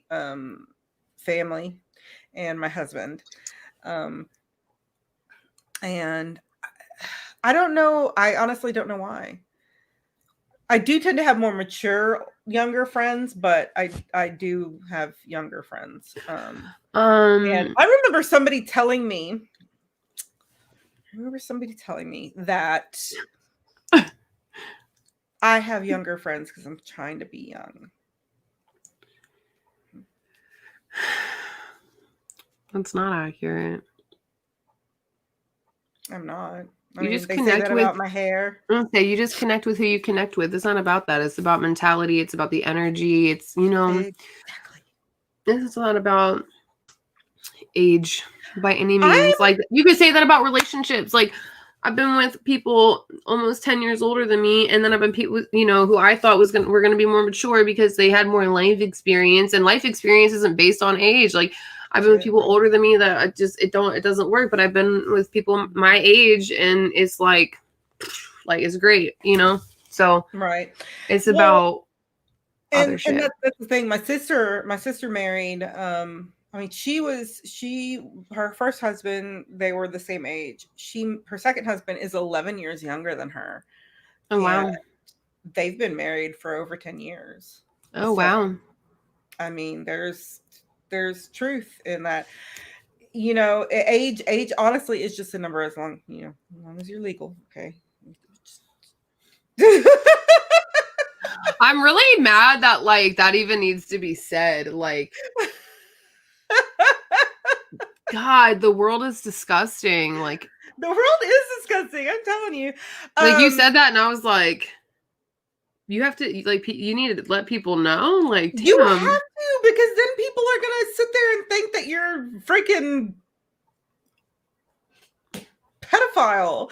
B: family and my husband. And I don't know. I honestly don't know why. I do tend to have more mature younger friends, but I do have younger friends. And I remember somebody telling me that I have younger friends because I'm trying to be young.
A: That's not accurate.
B: I'm not.
A: They say that
B: about my hair.
A: Okay, you just connect with who you connect with. It's not about that. It's about mentality. It's about the energy. It's,
B: Exactly.
A: It's not about age by any means. Like, you could say that about relationships. Like, I've been with people almost 10 years older than me, and then I've been people, who I thought were going to be more mature because they had more life experience, and life experience isn't based on age. Like, I've been with people older than me that it doesn't work, but I've been with people my age and it's like it's great, So
B: right.
A: It's about other shit.
B: And that's the thing. My sister married, her first husband, they were the same age. Her second husband is 11 years younger than her.
A: Oh, wow.
B: They've been married for over 10 years.
A: Oh, wow.
B: I mean, there's truth in that. Age honestly is just a number as long as you're legal. Okay.
A: I'm really mad that that even needs to be said. God, the world is disgusting.
B: The world is disgusting. I'm telling you.
A: You said that, and I was like, you have to you need to let people know. Damn.
B: You have to, because then people are gonna sit there and think that you're freaking pedophile.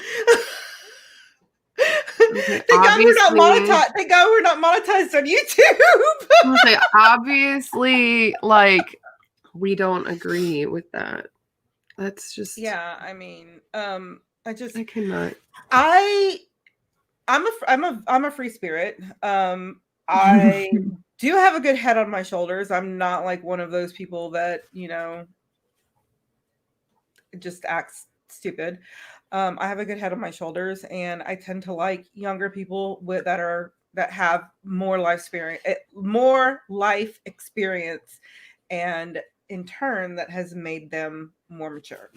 A: Okay,
B: Thank God we're not monetized. Thank God we're not monetized on YouTube.
A: Obviously, We don't agree with that. That's just
B: Yeah, I mean,
A: I cannot.
B: I'm a free spirit. I do have a good head on my shoulders. I'm not like one of those people that, just acts stupid. I have a good head on my shoulders, and I tend to like younger people that have more life experience, and in turn, that has made them more mature.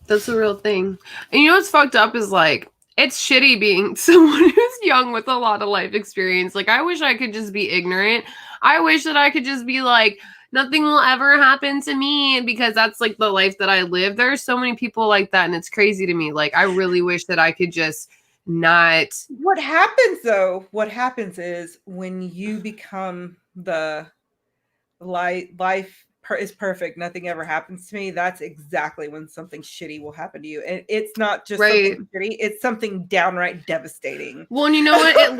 A: That's the real thing. And you know what's fucked up is like it's shitty being someone who's young with a lot of life experience. Like I wish I could just be ignorant. I wish that I could just be like nothing will ever happen to me because that's like the life that I live. There's so many people like that and it's crazy to me. Like I really wish that I could just not.
B: What happens is when you become the life is perfect, nothing ever happens to me, that's exactly when something shitty will happen to you. And it's not just
A: Right.
B: something shitty, it's something downright devastating.
A: Well, and you know what? At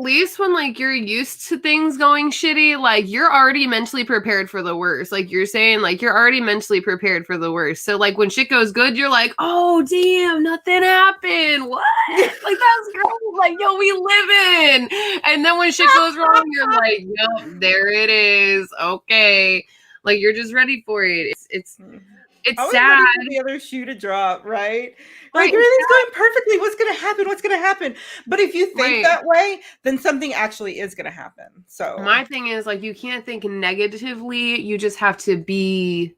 A: least when like you're used to things going shitty, like you're already mentally prepared for the worst. Like you're saying, like you're already mentally prepared for the worst. So like when shit goes good, you're like, oh damn, nothing happened. What? Like that's great. Like yo, we live in. And then when shit goes wrong, you're like, yep, there it is. Okay. Like you're just ready for it. It's
B: I was
A: sad.
B: ready for the other shoe to drop, right? Like
A: Right,
B: everything's going perfectly. What's gonna happen? What's gonna happen? But if you think
A: right.
B: that way, then something actually is gonna happen. So
A: My thing is like you can't think negatively. You just have to be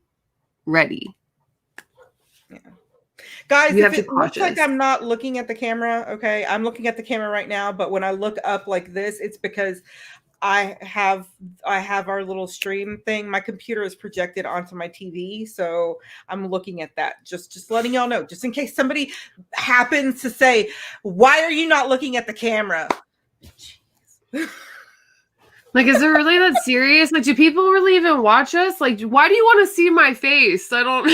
A: ready.
B: yeah. Guys,
A: You
B: if
A: have to
B: it looks like
A: cautious.
B: I'm not looking at the camera, okay, I'm looking at the camera right now, but when I look up like this, it's because I have our little stream thing. My computer is projected onto my TV, so I'm looking at that. Just letting y'all know, just in case somebody happens to say, "Why are you not looking at the camera?"
A: Like, is it really that serious? Like, do people really even watch us? Like, why do you want to see my face? I don't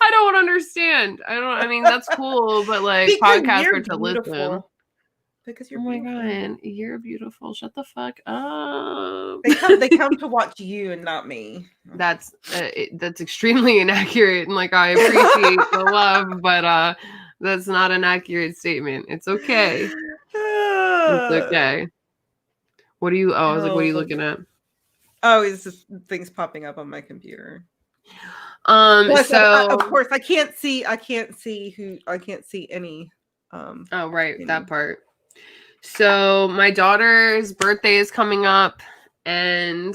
A: I don't understand. I mean, that's cool, but like
B: Because
A: podcasts
B: you're
A: are to listen.
B: beautiful. Because you're
A: Oh my
B: beautiful.
A: god, you're beautiful. Shut the fuck up.
B: They come to watch you and not me.
A: That's extremely inaccurate, and like I appreciate the love, but that's not an accurate statement. It's okay. It's okay. What are you? Oh, I was like, what are you looking at?
B: Oh, it's just things popping up on my computer.
A: So
B: of course I can't see any.
A: Oh right, that part. So my daughter's birthday is coming up, and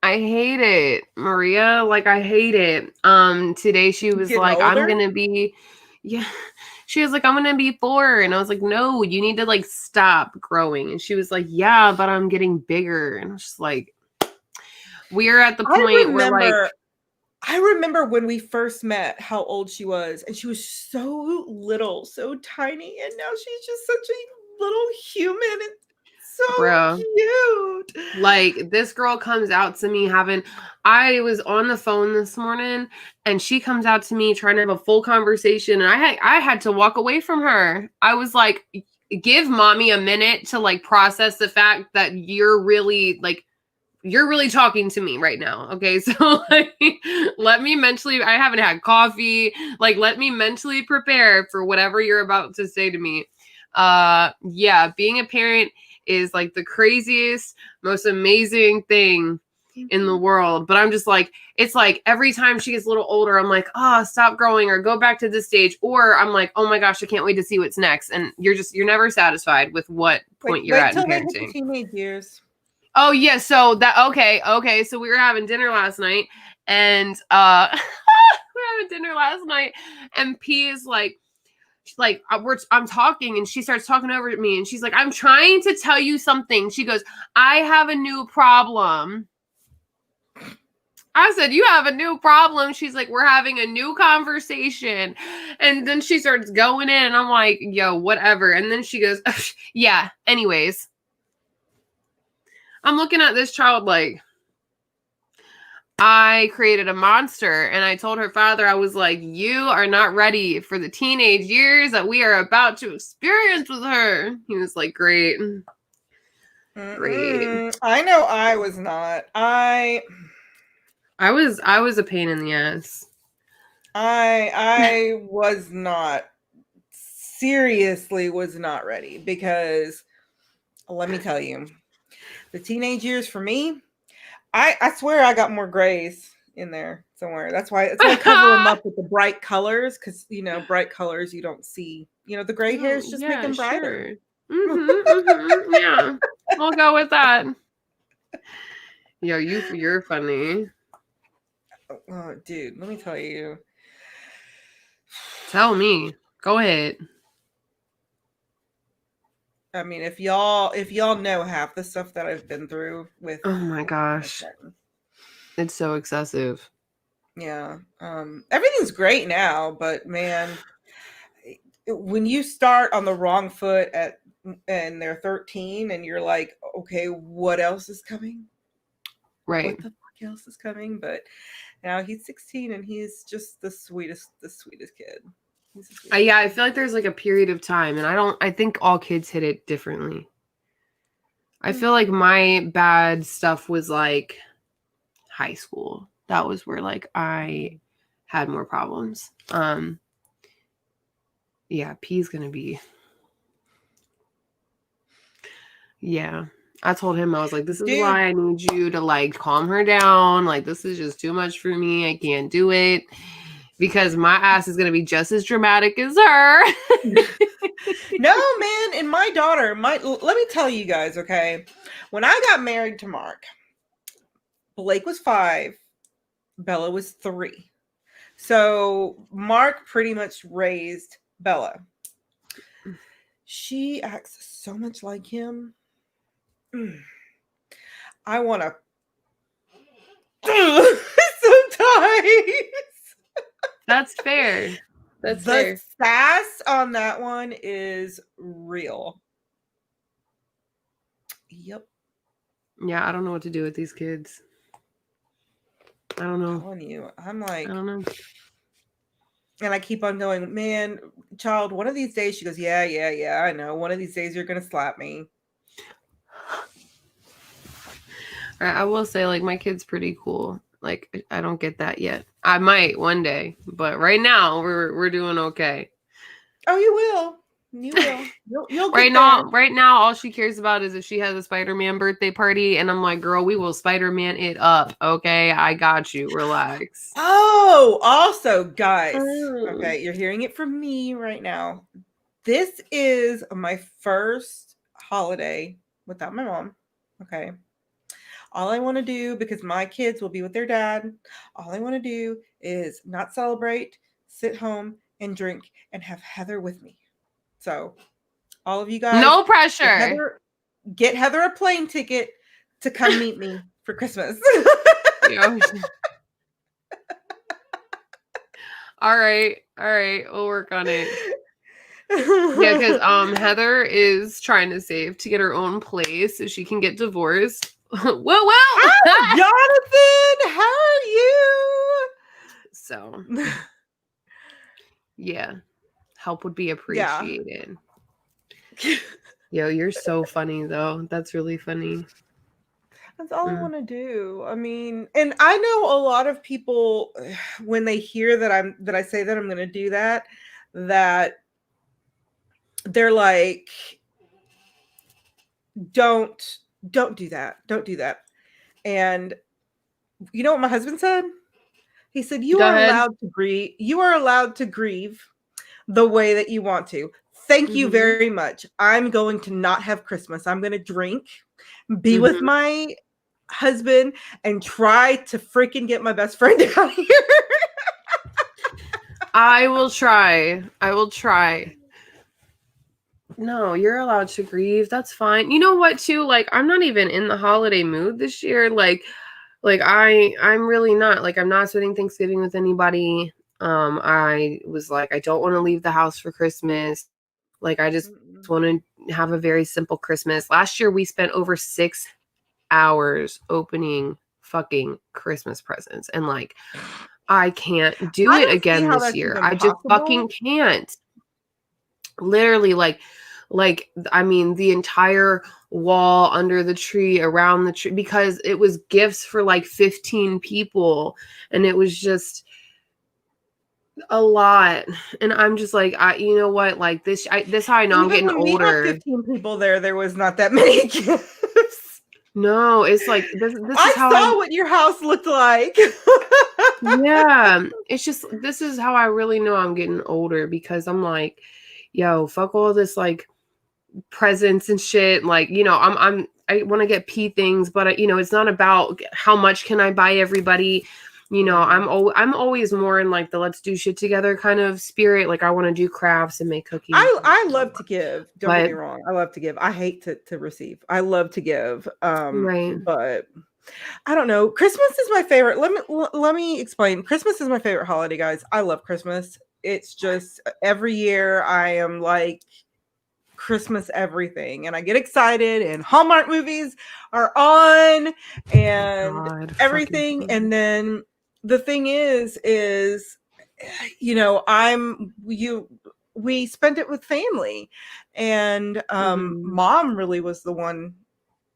A: I hate it, Maria. Like I hate it. Today she was like,
B: older?
A: I'm gonna be, yeah. She was like, I'm gonna be 4, and I was like, no, you need to like stop growing. And she was like, yeah, but I'm getting bigger, and I was just like, we're at the point where like.
B: I remember when we first met how old she was, and she was so little, so tiny, and now she's just such a little human. It's so cute.
A: Like this girl comes out to me I was on the phone this morning and she comes out to me trying to have a full conversation, and I had to walk away from her. I was like, give mommy a minute to like process the fact that you're really talking to me right now. Okay. So like, let me mentally, I haven't had coffee. Like, let me mentally prepare for whatever you're about to say to me. Yeah, being a parent is like the craziest, most amazing thing in the world. But I'm just like, it's like every time she gets a little older, I'm like, oh, stop growing or go back to this stage. Or I'm like, oh my gosh, I can't wait to see what's next. And you're never satisfied with what point you're at in parenting.
B: Wait till they hit the teenage years.
A: Oh yeah, so that okay. So we were having dinner last night, and and P is like, I'm talking, and she starts talking over at me, and she's like, I'm trying to tell you something. She goes, I have a new problem. I said, you have a new problem? She's like, we're having a new conversation. And then she starts going in, and I'm like, yo, whatever. And then she goes, yeah, anyways. I'm looking at this child like, I created a monster, and I told her father, I was like, you are not ready for the teenage years that we are about to experience with her. He was like, great. Great.
B: I know I was not. I
A: was a pain in the ass.
B: I was not, seriously was not ready, because let me tell you, the teenage years for me, I swear I got more grays in there somewhere. That's why I cover them up with the bright colors, because bright colors you don't see. The gray hairs just make
A: Yeah,
B: them brighter.
A: sure. Yeah, we'll go with that. Yo, you're funny.
B: Oh, dude, let me tell you.
A: Tell me. Go ahead.
B: I mean, if y'all know half the stuff that I've been through with.
A: Oh my gosh. It's so excessive.
B: Yeah. Everything's great now, but man, when you start on the wrong foot and they're 13 and you're like, okay, what else is coming?
A: Right.
B: What the fuck else is coming? But now he's 16 and he's just the sweetest kid.
A: Yeah, I feel like there's like a period of time, and I think all kids hit it differently. I feel like my bad stuff was like high school. That was where like I had more problems. Yeah, P's gonna be. Yeah. I told him, I was like, this is why I need you to like calm her down. Like, this is just too much for me. I can't do it. Because my ass is going to be just as dramatic as her.
B: No, man. And my daughter, let me tell you guys, okay? When I got married to Mark, Blake was 5, Bella was 3. So Mark pretty much raised Bella. She acts so much like him. I want to sometimes.
A: That's fair. That's fair.
B: The sass on that one is real. Yep.
A: Yeah, I don't know what to do with these kids. I don't know.
B: I'm telling you, I'm like,
A: I don't know.
B: And I keep on going, man, child, one of these days, she goes, yeah, I know. One of these days you're going to slap me.
A: I will say, like, my kid's pretty cool. Like, I don't get that yet. I might one day, but right now we're doing okay.
B: Oh, you will. You will. You'll get
A: right now, all she cares about is if she has a Spider-Man birthday party, and I'm like, girl, we will Spider-Man it up. Okay, I got you. Relax.
B: Oh, also, guys. Okay, you're hearing it from me right now. This is my first holiday without my mom. Okay. All I want to do, because my kids will be with their dad, all I want to do is not celebrate, sit home and drink and have Heather with me. So, all of you guys,
A: no pressure.
B: Get Heather a plane ticket to come meet me for Christmas.
A: All right, we'll work on it. Yeah, because Heather is trying to save to get her own place so she can get divorced. Well.
B: Jonathan, how are you?
A: So, yeah, help would be appreciated. Yeah. Yo, you're so funny though. That's really funny.
B: That's all I want to do. I mean, and I know a lot of people, when they hear that I say that I'm going to do that they're like, don't do that. Don't do that. And you know what my husband said? He said, you are allowed to grieve. You are allowed to grieve the way that you want to. Thank you very much. I'm going to not have Christmas. I'm going to drink, be with my husband, and try to freaking get my best friend out here.
A: I will try. No, you're allowed to grieve. That's fine. You know what, too? Like, I'm not even in the holiday mood this year. Like I'm really not. Like, I'm not spending Thanksgiving with anybody. I was like, I don't want to leave the house for Christmas. Like, I just want to have a very simple Christmas. Last year, we spent over 6 hours opening fucking Christmas presents. And, like, I can't do it again this year. I just fucking can't. Literally, like like, I mean, the entire wall under the tree, around the tree, because it was gifts for like 15 people, and it was just a lot. And I'm just like, you know what, like this how I know I'm
B: Even
A: getting
B: when we had
A: older.
B: 15 people there was not that many gifts.
A: No, it's like this
B: I
A: is how
B: saw what your house looked like.
A: yeah, it's just, this is how I really know I'm getting older, because I'm like, yo, fuck all this like presents and shit. Like, you know, I want to get P things, but you know, it's not about how much can I buy everybody. You know, I'm always more in like the let's do shit together kind of spirit. Like, I want to do crafts and make cookies.
B: I love to give. Don't get
A: But
B: me wrong. I love to give. I hate to receive. I love to give.
A: right.
B: But I don't know. Christmas is my favorite. Let me explain. Christmas is my favorite holiday, guys. I love Christmas. It's just every year I am like Christmas everything, and I get excited, and Hallmark movies are on, and
A: God,
B: everything.
A: fucking
B: And then the thing is you know, we spent it with family, and
A: mhm.
B: mom really was the one,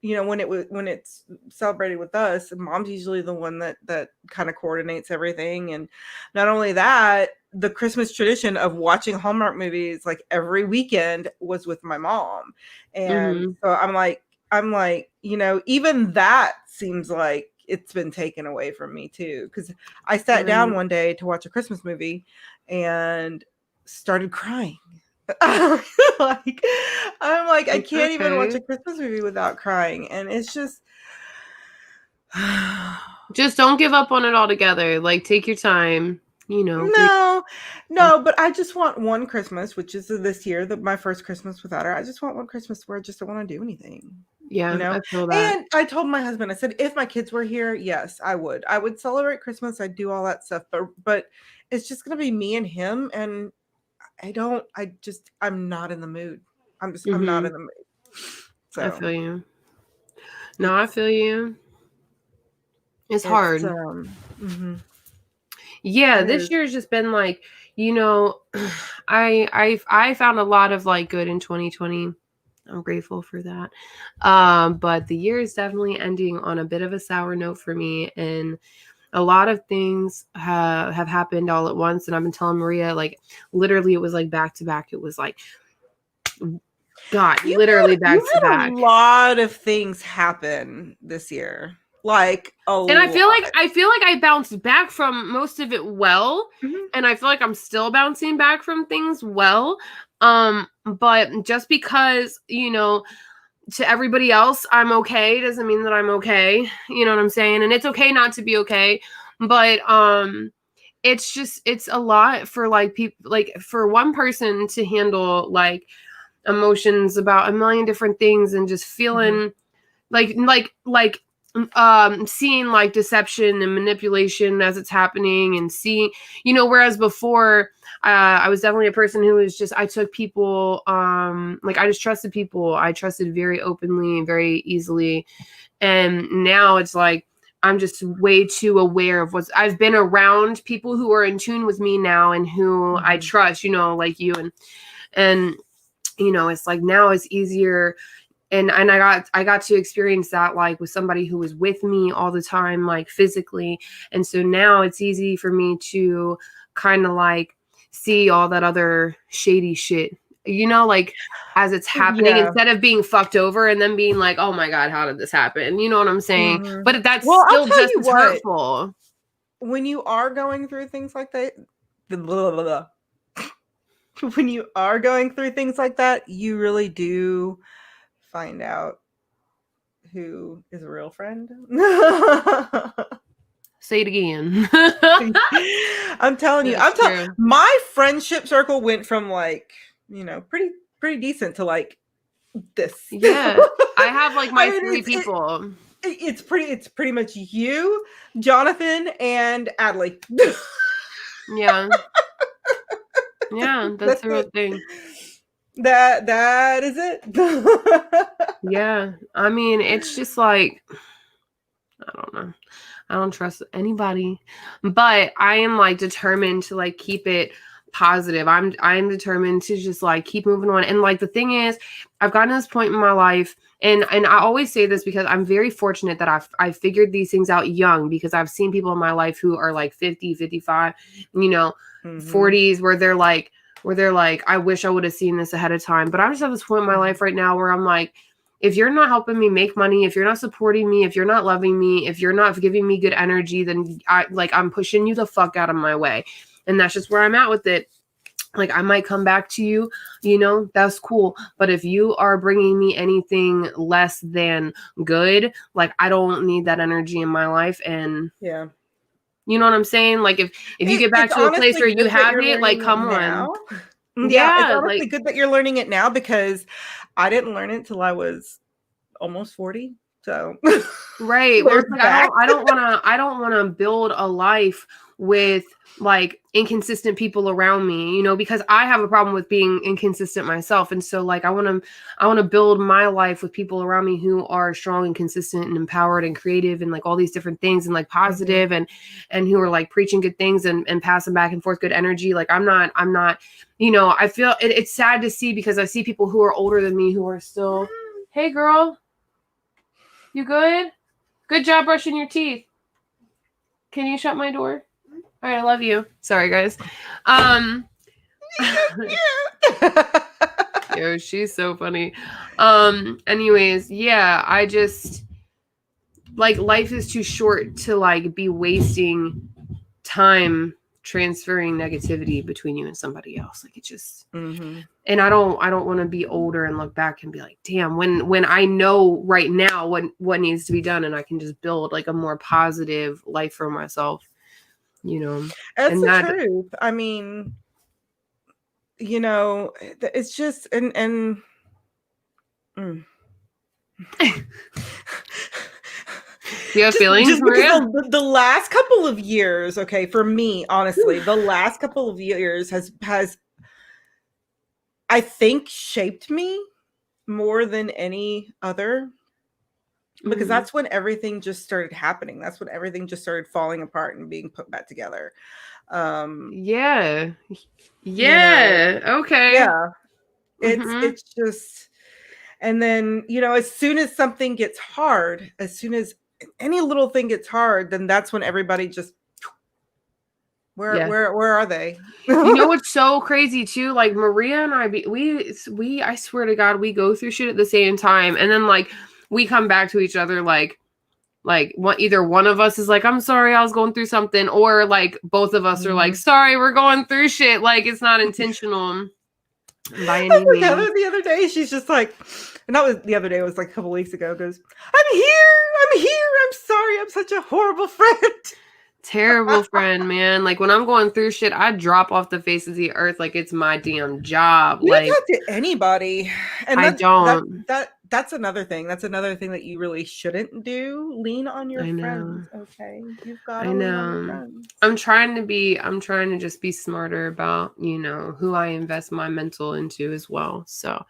B: you know, when it's celebrated with us, mom's usually the one that kind of coordinates everything. And not only that, the Christmas tradition of watching Hallmark movies like every weekend was with my mom. And
A: Mhm.
B: so I'm like, you know, even that seems like it's been taken away from me too, because I sat down
A: Right.
B: one day to watch a Christmas movie and started crying. like I'm like, I
A: It's
B: can't even watch
A: okay.
B: a Christmas movie without crying. And it's just
A: Just don't give up on it altogether. Like, take your time, you know, breathe.
B: no, but I just want one Christmas, which is this year, my first Christmas without her. I just want one Christmas where I just don't want to do anything, you
A: Yeah,
B: know?
A: I feel that.
B: And I told my husband, I said, if my kids were here, yes, I would. I would celebrate Christmas. I'd do all that stuff, but it's just gonna be me and him. And I'm not in the mood. I'm not in
A: Mhm.
B: the mood.
A: I
B: So
A: feel you. No, I
B: it's
A: feel you. It's
B: it's
A: hard.
B: mhm,
A: Yeah,
B: it
A: this
B: is.
A: year's just been like, you know, I found a lot of like good in 2020. I'm grateful for that. But the year is definitely ending on a bit of a sour note for me, and a lot of things have happened all at once. And I've been telling Maria, like, literally, it was like back to back. It was like, God, literally
B: You've
A: back to
B: had a
A: back.
B: lot of things happen this year. Like a
A: And I feel
B: lot.
A: like I bounced back from most of it well,
B: Mhm.
A: and I feel like I'm still bouncing back from things well. But just because, you know, to everybody else I'm okay doesn't mean that I'm okay. You know what I'm saying? And it's okay not to be okay. But it's just, it's a lot for like people, like for one person to handle like emotions about a million different things, and just
B: Mhm.
A: feeling like seeing like deception and manipulation as it's happening, and seeing, you know, whereas before I was definitely a person who was just, I took people, like, I just trusted people. I trusted very openly and very easily. And now it's like I'm just way too aware of what's, I've been around people who are in tune with me now, and who I
B: Mhm.
A: trust, you know, like you. And you know, it's like now it's easier. And I got to experience that like with somebody who was with me all the time, like physically. And so now it's easy for me to kind of like see all that other shady shit, you know, like as it's happening,
B: Yeah.
A: instead of being fucked over and then being like, oh my God, how did this happen? You know what I'm saying?
B: Mhm.
A: But that's
B: Well, I'll
A: still
B: tell
A: just
B: you
A: as
B: what,
A: hurtful.
B: when you are going through things like that, the blah, blah, blah, when you are going through things like that, you really do find out who is a real friend.
A: Say it again.
B: I'm telling you,
A: That's true.
B: my friendship circle went from like, you know, pretty decent to like this.
A: Yeah. I have like
B: I
A: my
B: mean,
A: three people.
B: it's pretty much you, Jonathan, and Adley.
A: Yeah. Yeah, that's
B: That's
A: the real
B: it.
A: thing.
B: That is it.
A: Yeah. I mean, it's just like, I don't know. I don't trust anybody. But I am like determined to like keep it positive. I'm determined to just like keep moving on. And like the thing is, I've gotten to this point in my life, and I always say this because I'm very fortunate that I figured these things out young, because I've seen people in my life who are like 50, 55, 40s, where they're like, I wish I would have seen this ahead of time. But I'm just at this point in my life right now where I'm like, if you're not helping me make money, if you're not supporting me, if you're not loving me, if you're not giving me good energy, then I'm pushing you the fuck out of my way. And that's just where I'm at with it. Like, I might come back to you, that's cool. But if you are bringing me anything less than good, like, I don't need that energy in my life. And
B: yeah,
A: you know what I'm saying? Like, if you get back to a place where you have it, like, come on.
B: Yeah, it's
A: Yeah,
B: honestly
A: like,
B: good that you're learning it now, because I didn't learn it till I was almost 40. So
A: right. Where it's like, I don't want to build a life with like inconsistent people around me, because I have a problem with being inconsistent myself. And so like, I want to build my life with people around me who are strong and consistent and empowered and creative and like all these different things, and like positive, and who are like preaching good things and passing back and forth good energy. Like, I'm not, I feel it's sad to see, because I see people who are older than me who are still, hey girl, you good? Good job brushing your teeth. Can you shut my door? All right, I love you. Sorry, guys. Yo, she's so funny. Anyways, yeah, I just like, life is too short to like be wasting time transferring negativity between you and somebody else. Like, it just and I don't want to be older and look back and be like, damn, when I know right now what needs to be done, and I can just build like a more positive life for myself,
B: That's the truth. I mean, it's just and
A: you have feelings,
B: just
A: Maria?
B: because the last couple of years, okay, for me, honestly, the last couple of years has I think shaped me more than any other, because that's when everything just started happening. That's when everything just started falling apart and being put back together.
A: Yeah. Okay.
B: Yeah. It's just, and then, as soon as something gets hard, as soon as any little thing gets hard, then that's when everybody just, where are they?
A: You know what's so crazy too? Like, Maria and I, we I swear to God, we go through shit at the same time, and then like we come back to each other like either one of us is like, I'm sorry, I was going through something, or like both of us are like, sorry, we're going through shit. Like, it's not intentional by any means.
B: The other day, she's just like, and that was the other day, it was like a couple weeks ago, goes, I'm here, I'm sorry, I'm such a horrible friend.
A: Terrible friend, man. Like, when I'm going through shit, I drop off the face of the earth like it's my damn job.
B: You
A: like,
B: don't talk to anybody. And
A: I don't.
B: That's another thing. That's another thing that you really shouldn't do. Lean on your friends. Okay. You've got to lean on your friends.
A: I'm trying to just be smarter about, who I invest my mental into as well. So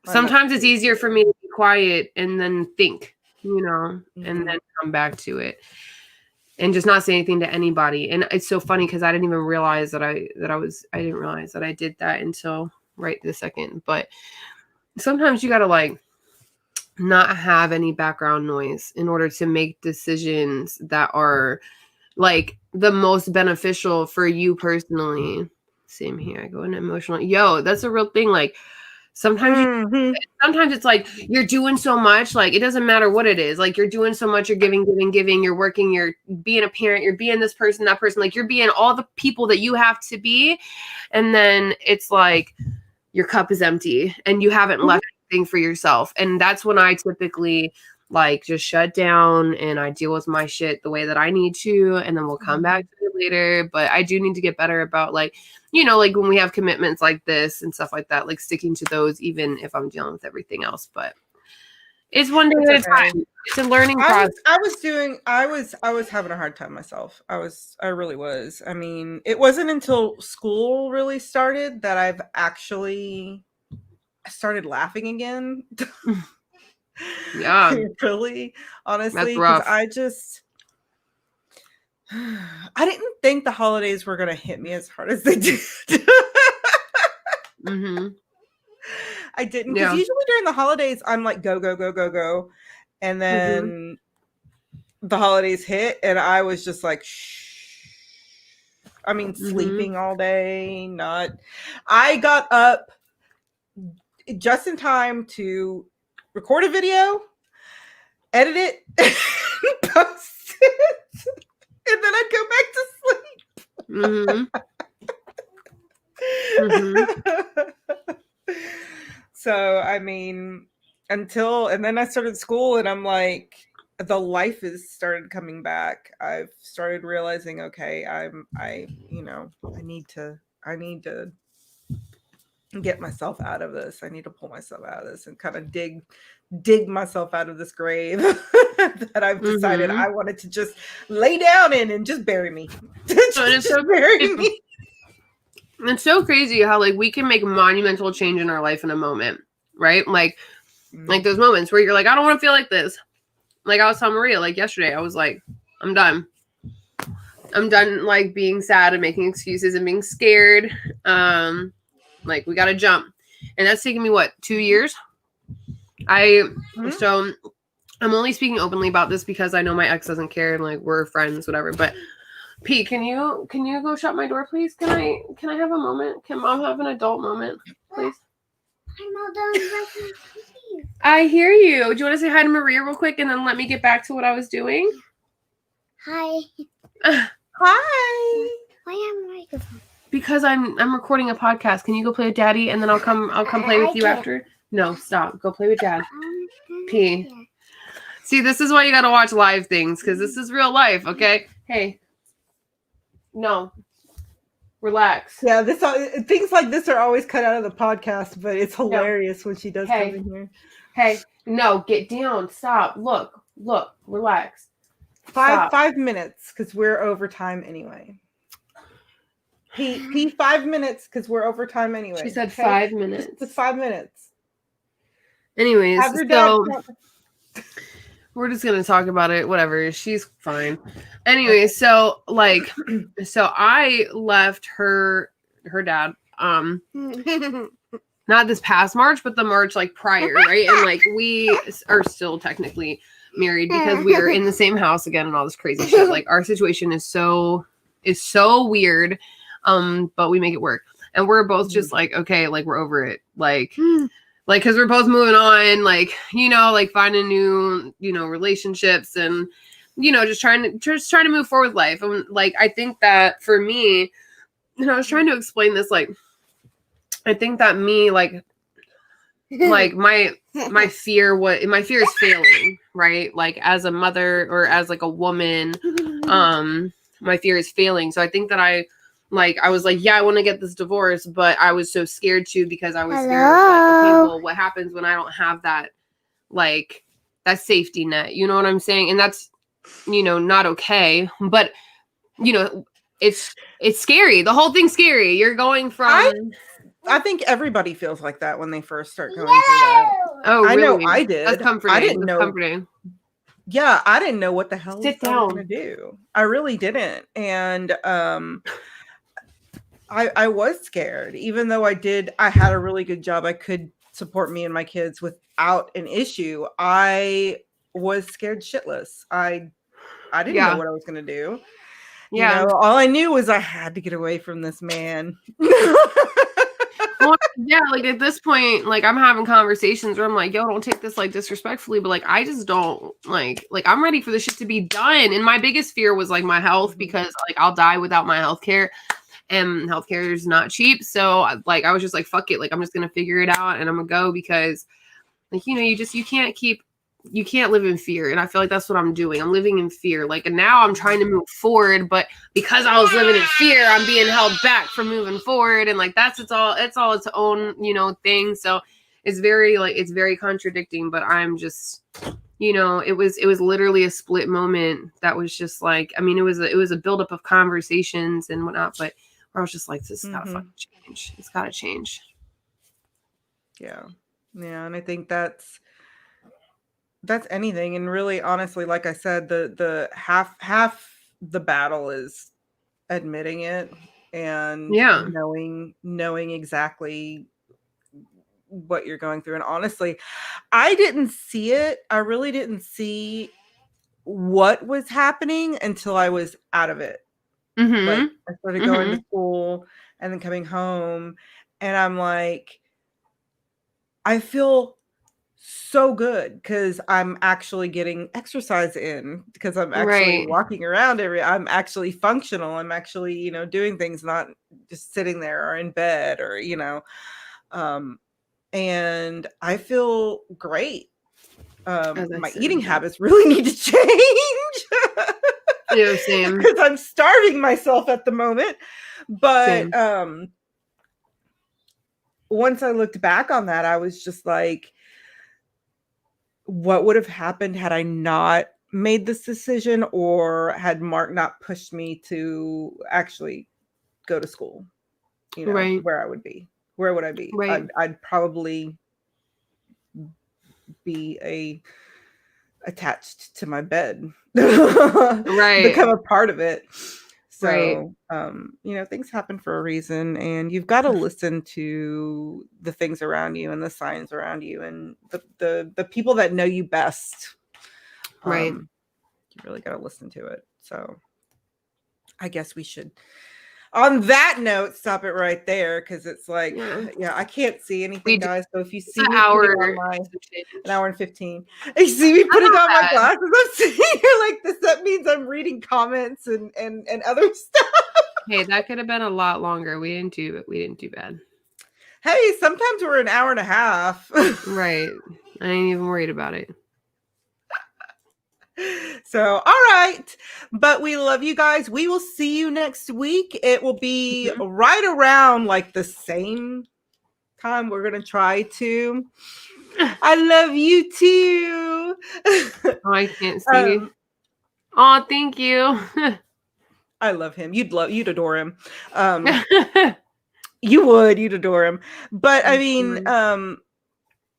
A: sometimes it's easier for me to be quiet and then think, and then come back to it. And just not say anything to anybody. And it's so funny because I didn't even realize I didn't realize that I did that until right this second. But sometimes you gotta like not have any background noise in order to make decisions that are like the most beneficial for you personally. Same here. I go into emotional. Yo, that's a real thing. Like, sometimes it's like you're doing so much, like it doesn't matter what it is. Like, you're doing so much, you're giving, you're working, you're being a parent, you're being this person, that person, like you're being all the people that you have to be. And then it's like your cup is empty and you haven't left anything for yourself. And that's when I typically like just shut down and I deal with my shit the way that I need to. And then we'll come back to it later. But I do need to get better about like, like when we have commitments like this and stuff like that, like sticking to those, even if I'm dealing with everything else. But it's one day at a time. It's a learning process.
B: I was having a hard time myself. I really was. I mean, it wasn't until school really started that I've actually started laughing again.
A: Yeah.
B: Really, honestly,
A: because
B: I didn't think the holidays were gonna hit me as hard as they did.
A: Mm-hmm.
B: I didn't, because
A: Yeah.
B: usually during the holidays I'm like go go go go go, and
A: Mm-hmm.
B: then the holidays hit and I was just like shh. I mean,
A: Mm-hmm.
B: sleeping all day. Not. I got up just in time to record a video, edit it, and post it, and then I'd go back to sleep.
A: Mm-hmm. Mm-hmm.
B: So, I mean, and then I started school and I'm like, the life has started coming back. I've started realizing, okay, I need to get myself out of this. I need to pull myself out of this and kind of dig myself out of this grave that I've decided
A: Mm-hmm.
B: I wanted to just lay down in and just bury me.
A: It's so
B: bury me.
A: It's so crazy how like we can make monumental change in our life in a moment, right? Like those moments where you're like, I don't want to feel like this. Like I was telling Maria like yesterday, I was like, I'm done. I'm done like being sad and making excuses and being scared. Like we gotta jump. And that's taken me what, 2 years? So I'm only speaking openly about this because I know my ex doesn't care and like we're friends, whatever. But Pete, can you go shut my door, please? Can I have a moment? Can Mom have an adult moment, please?
C: I'm all done brushing my teeth.
A: I hear you. Do you want to say hi to Maria real quick and then let me get back to what I was doing?
C: Hi.
B: Hi.
C: Why am I microphone?
A: Because I'm recording a podcast. Can you go play with Daddy and then I'll come play with
C: I
A: you
C: can't.
A: after? No, stop. Go play with Dad. P.
C: Yeah.
A: See, this is why you gotta watch live things because this is real life. Okay. Hey. No. Relax.
B: Yeah, things like this are always cut out of the podcast, but it's hilarious when she does
A: Hey.
B: come in here.
A: Hey. No. Get down. Stop. Look. Relax.
B: 5 minutes because we're over time anyway. P 5 minutes because we're over time anyway.
A: She said
B: okay?
A: 5 minutes.
B: Just 5 minutes.
A: Anyways,
B: Have your dad
A: so we're just gonna talk about it. Whatever. She's fine. Anyway, so like, so I left her dad. Not this past March, but the March like prior, right? And like we are still technically married because we are in the same house again and all this crazy shit. Like our situation is so weird. But we make it work. And we're both just like, okay, like we're over it. Like because we're both moving on, like, like finding new, relationships and, just trying to move forward with life. And like, I think that for me, and I was trying to explain this, like, I think that me, like my fear is failing, right? Like as a mother or as like a woman, my fear is failing. So I think that I was like, yeah, I want to get this divorce, but I was so scared too because I was scared of like, okay, well, what happens when I don't have that, like, that safety net? You know what I'm saying? And that's, not okay. But, it's scary. The whole thing's scary. You're going from.
B: I think everybody feels like that when they first start going through that.
A: Oh, really?
B: I know I did.
A: That's comforting.
B: I didn't
A: That's
B: know.
A: Comforting.
B: Yeah, I didn't know what the hell
A: Sit
B: I was
A: down.
B: going to do. I really didn't. And I was scared, even though I had a really good job. I could support me and my kids without an issue. I was scared shitless. I didn't know what I was going to do.
A: Yeah.
B: All I knew was I had to get away from this man.
A: Well, yeah, like at this point, like I'm having conversations where I'm like, yo, don't take this like disrespectfully, but like I just don't like I'm ready for this shit to be done. And my biggest fear was like my health, because like I'll die without my healthcare, and healthcare is not cheap. So like I was just like, fuck it, like I'm just gonna figure it out and I'm gonna go, because like you can't live in fear. And I feel like that's what I'm doing. I'm living in fear. Like, and now I'm trying to move forward, but because I was living in fear, I'm being held back from moving forward. And like, it's all its own, thing. So it's very contradicting, but I'm just, it was literally a split moment. That was just like, I mean, it was a buildup of conversations and whatnot, but where I was just like, this has gotta fucking change. It's gotta change.
B: Yeah. And I think that's anything. And really, honestly, like I said, the half the battle is admitting it and
A: Yeah.
B: knowing exactly what you're going through. And honestly, I didn't see it. I really didn't see what was happening until I was out of it. Like,
A: Mm-hmm.
B: I started going to school and then coming home, and I'm like, I feel so good because I'm actually getting exercise in, because I'm actually
A: Right.
B: walking around I'm actually functional. I'm actually, doing things, not just sitting there or in bed or, and I feel great.
A: As I
B: My
A: said,
B: eating
A: yeah.
B: habits really need to change.
A: Yeah, same.
B: Because I'm starving myself at the moment. But
A: Same.
B: once I looked back on that, I was just like, what would have happened had I not made this decision, or had Mark not pushed me to actually go to school?
A: Right.
B: Where would I be?
A: Right.
B: I'd probably be attached to my bed,
A: Right.
B: become a part of it.
A: Right.
B: So, things happen for a reason, and you've got to listen to the things around you and the signs around you and the people that know you best.
A: Right.
B: You really got to listen to it. So I guess we should, on that note, stop it right there, because it's like,
A: Yeah.
B: I can't see anything,
A: We do.
B: guys. So if you
A: It's
B: see
A: an
B: me putting
A: hour.
B: on
A: and some change.
B: an hour and 15, you see me putting
A: not
B: on my
A: bad.
B: glasses, I'm sitting here like this. That means I'm reading comments and other stuff.
A: Hey, that could have been a lot longer. We didn't do bad.
B: Hey, sometimes we're an hour and a half.
A: Right. I ain't even worried about it.
B: So, all right. But we love you guys. We will see you next week. It will be right around like the same time. We're going to try to. I love you too.
A: Oh, I can't see. Oh, thank you.
B: I love him. You'd adore him. You'd adore him. But I mean,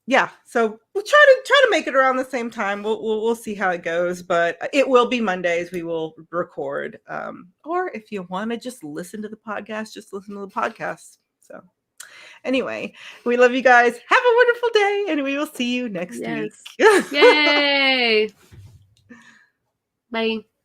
B: yeah, so we'll try to make it around the same time. We'll see how it goes, but it will be Mondays. We will record. Or if you want to just listen to the podcast, just listen to the podcast. So anyway, we love you guys. Have a wonderful day, and we will see you next week.
A: Yay. Bye.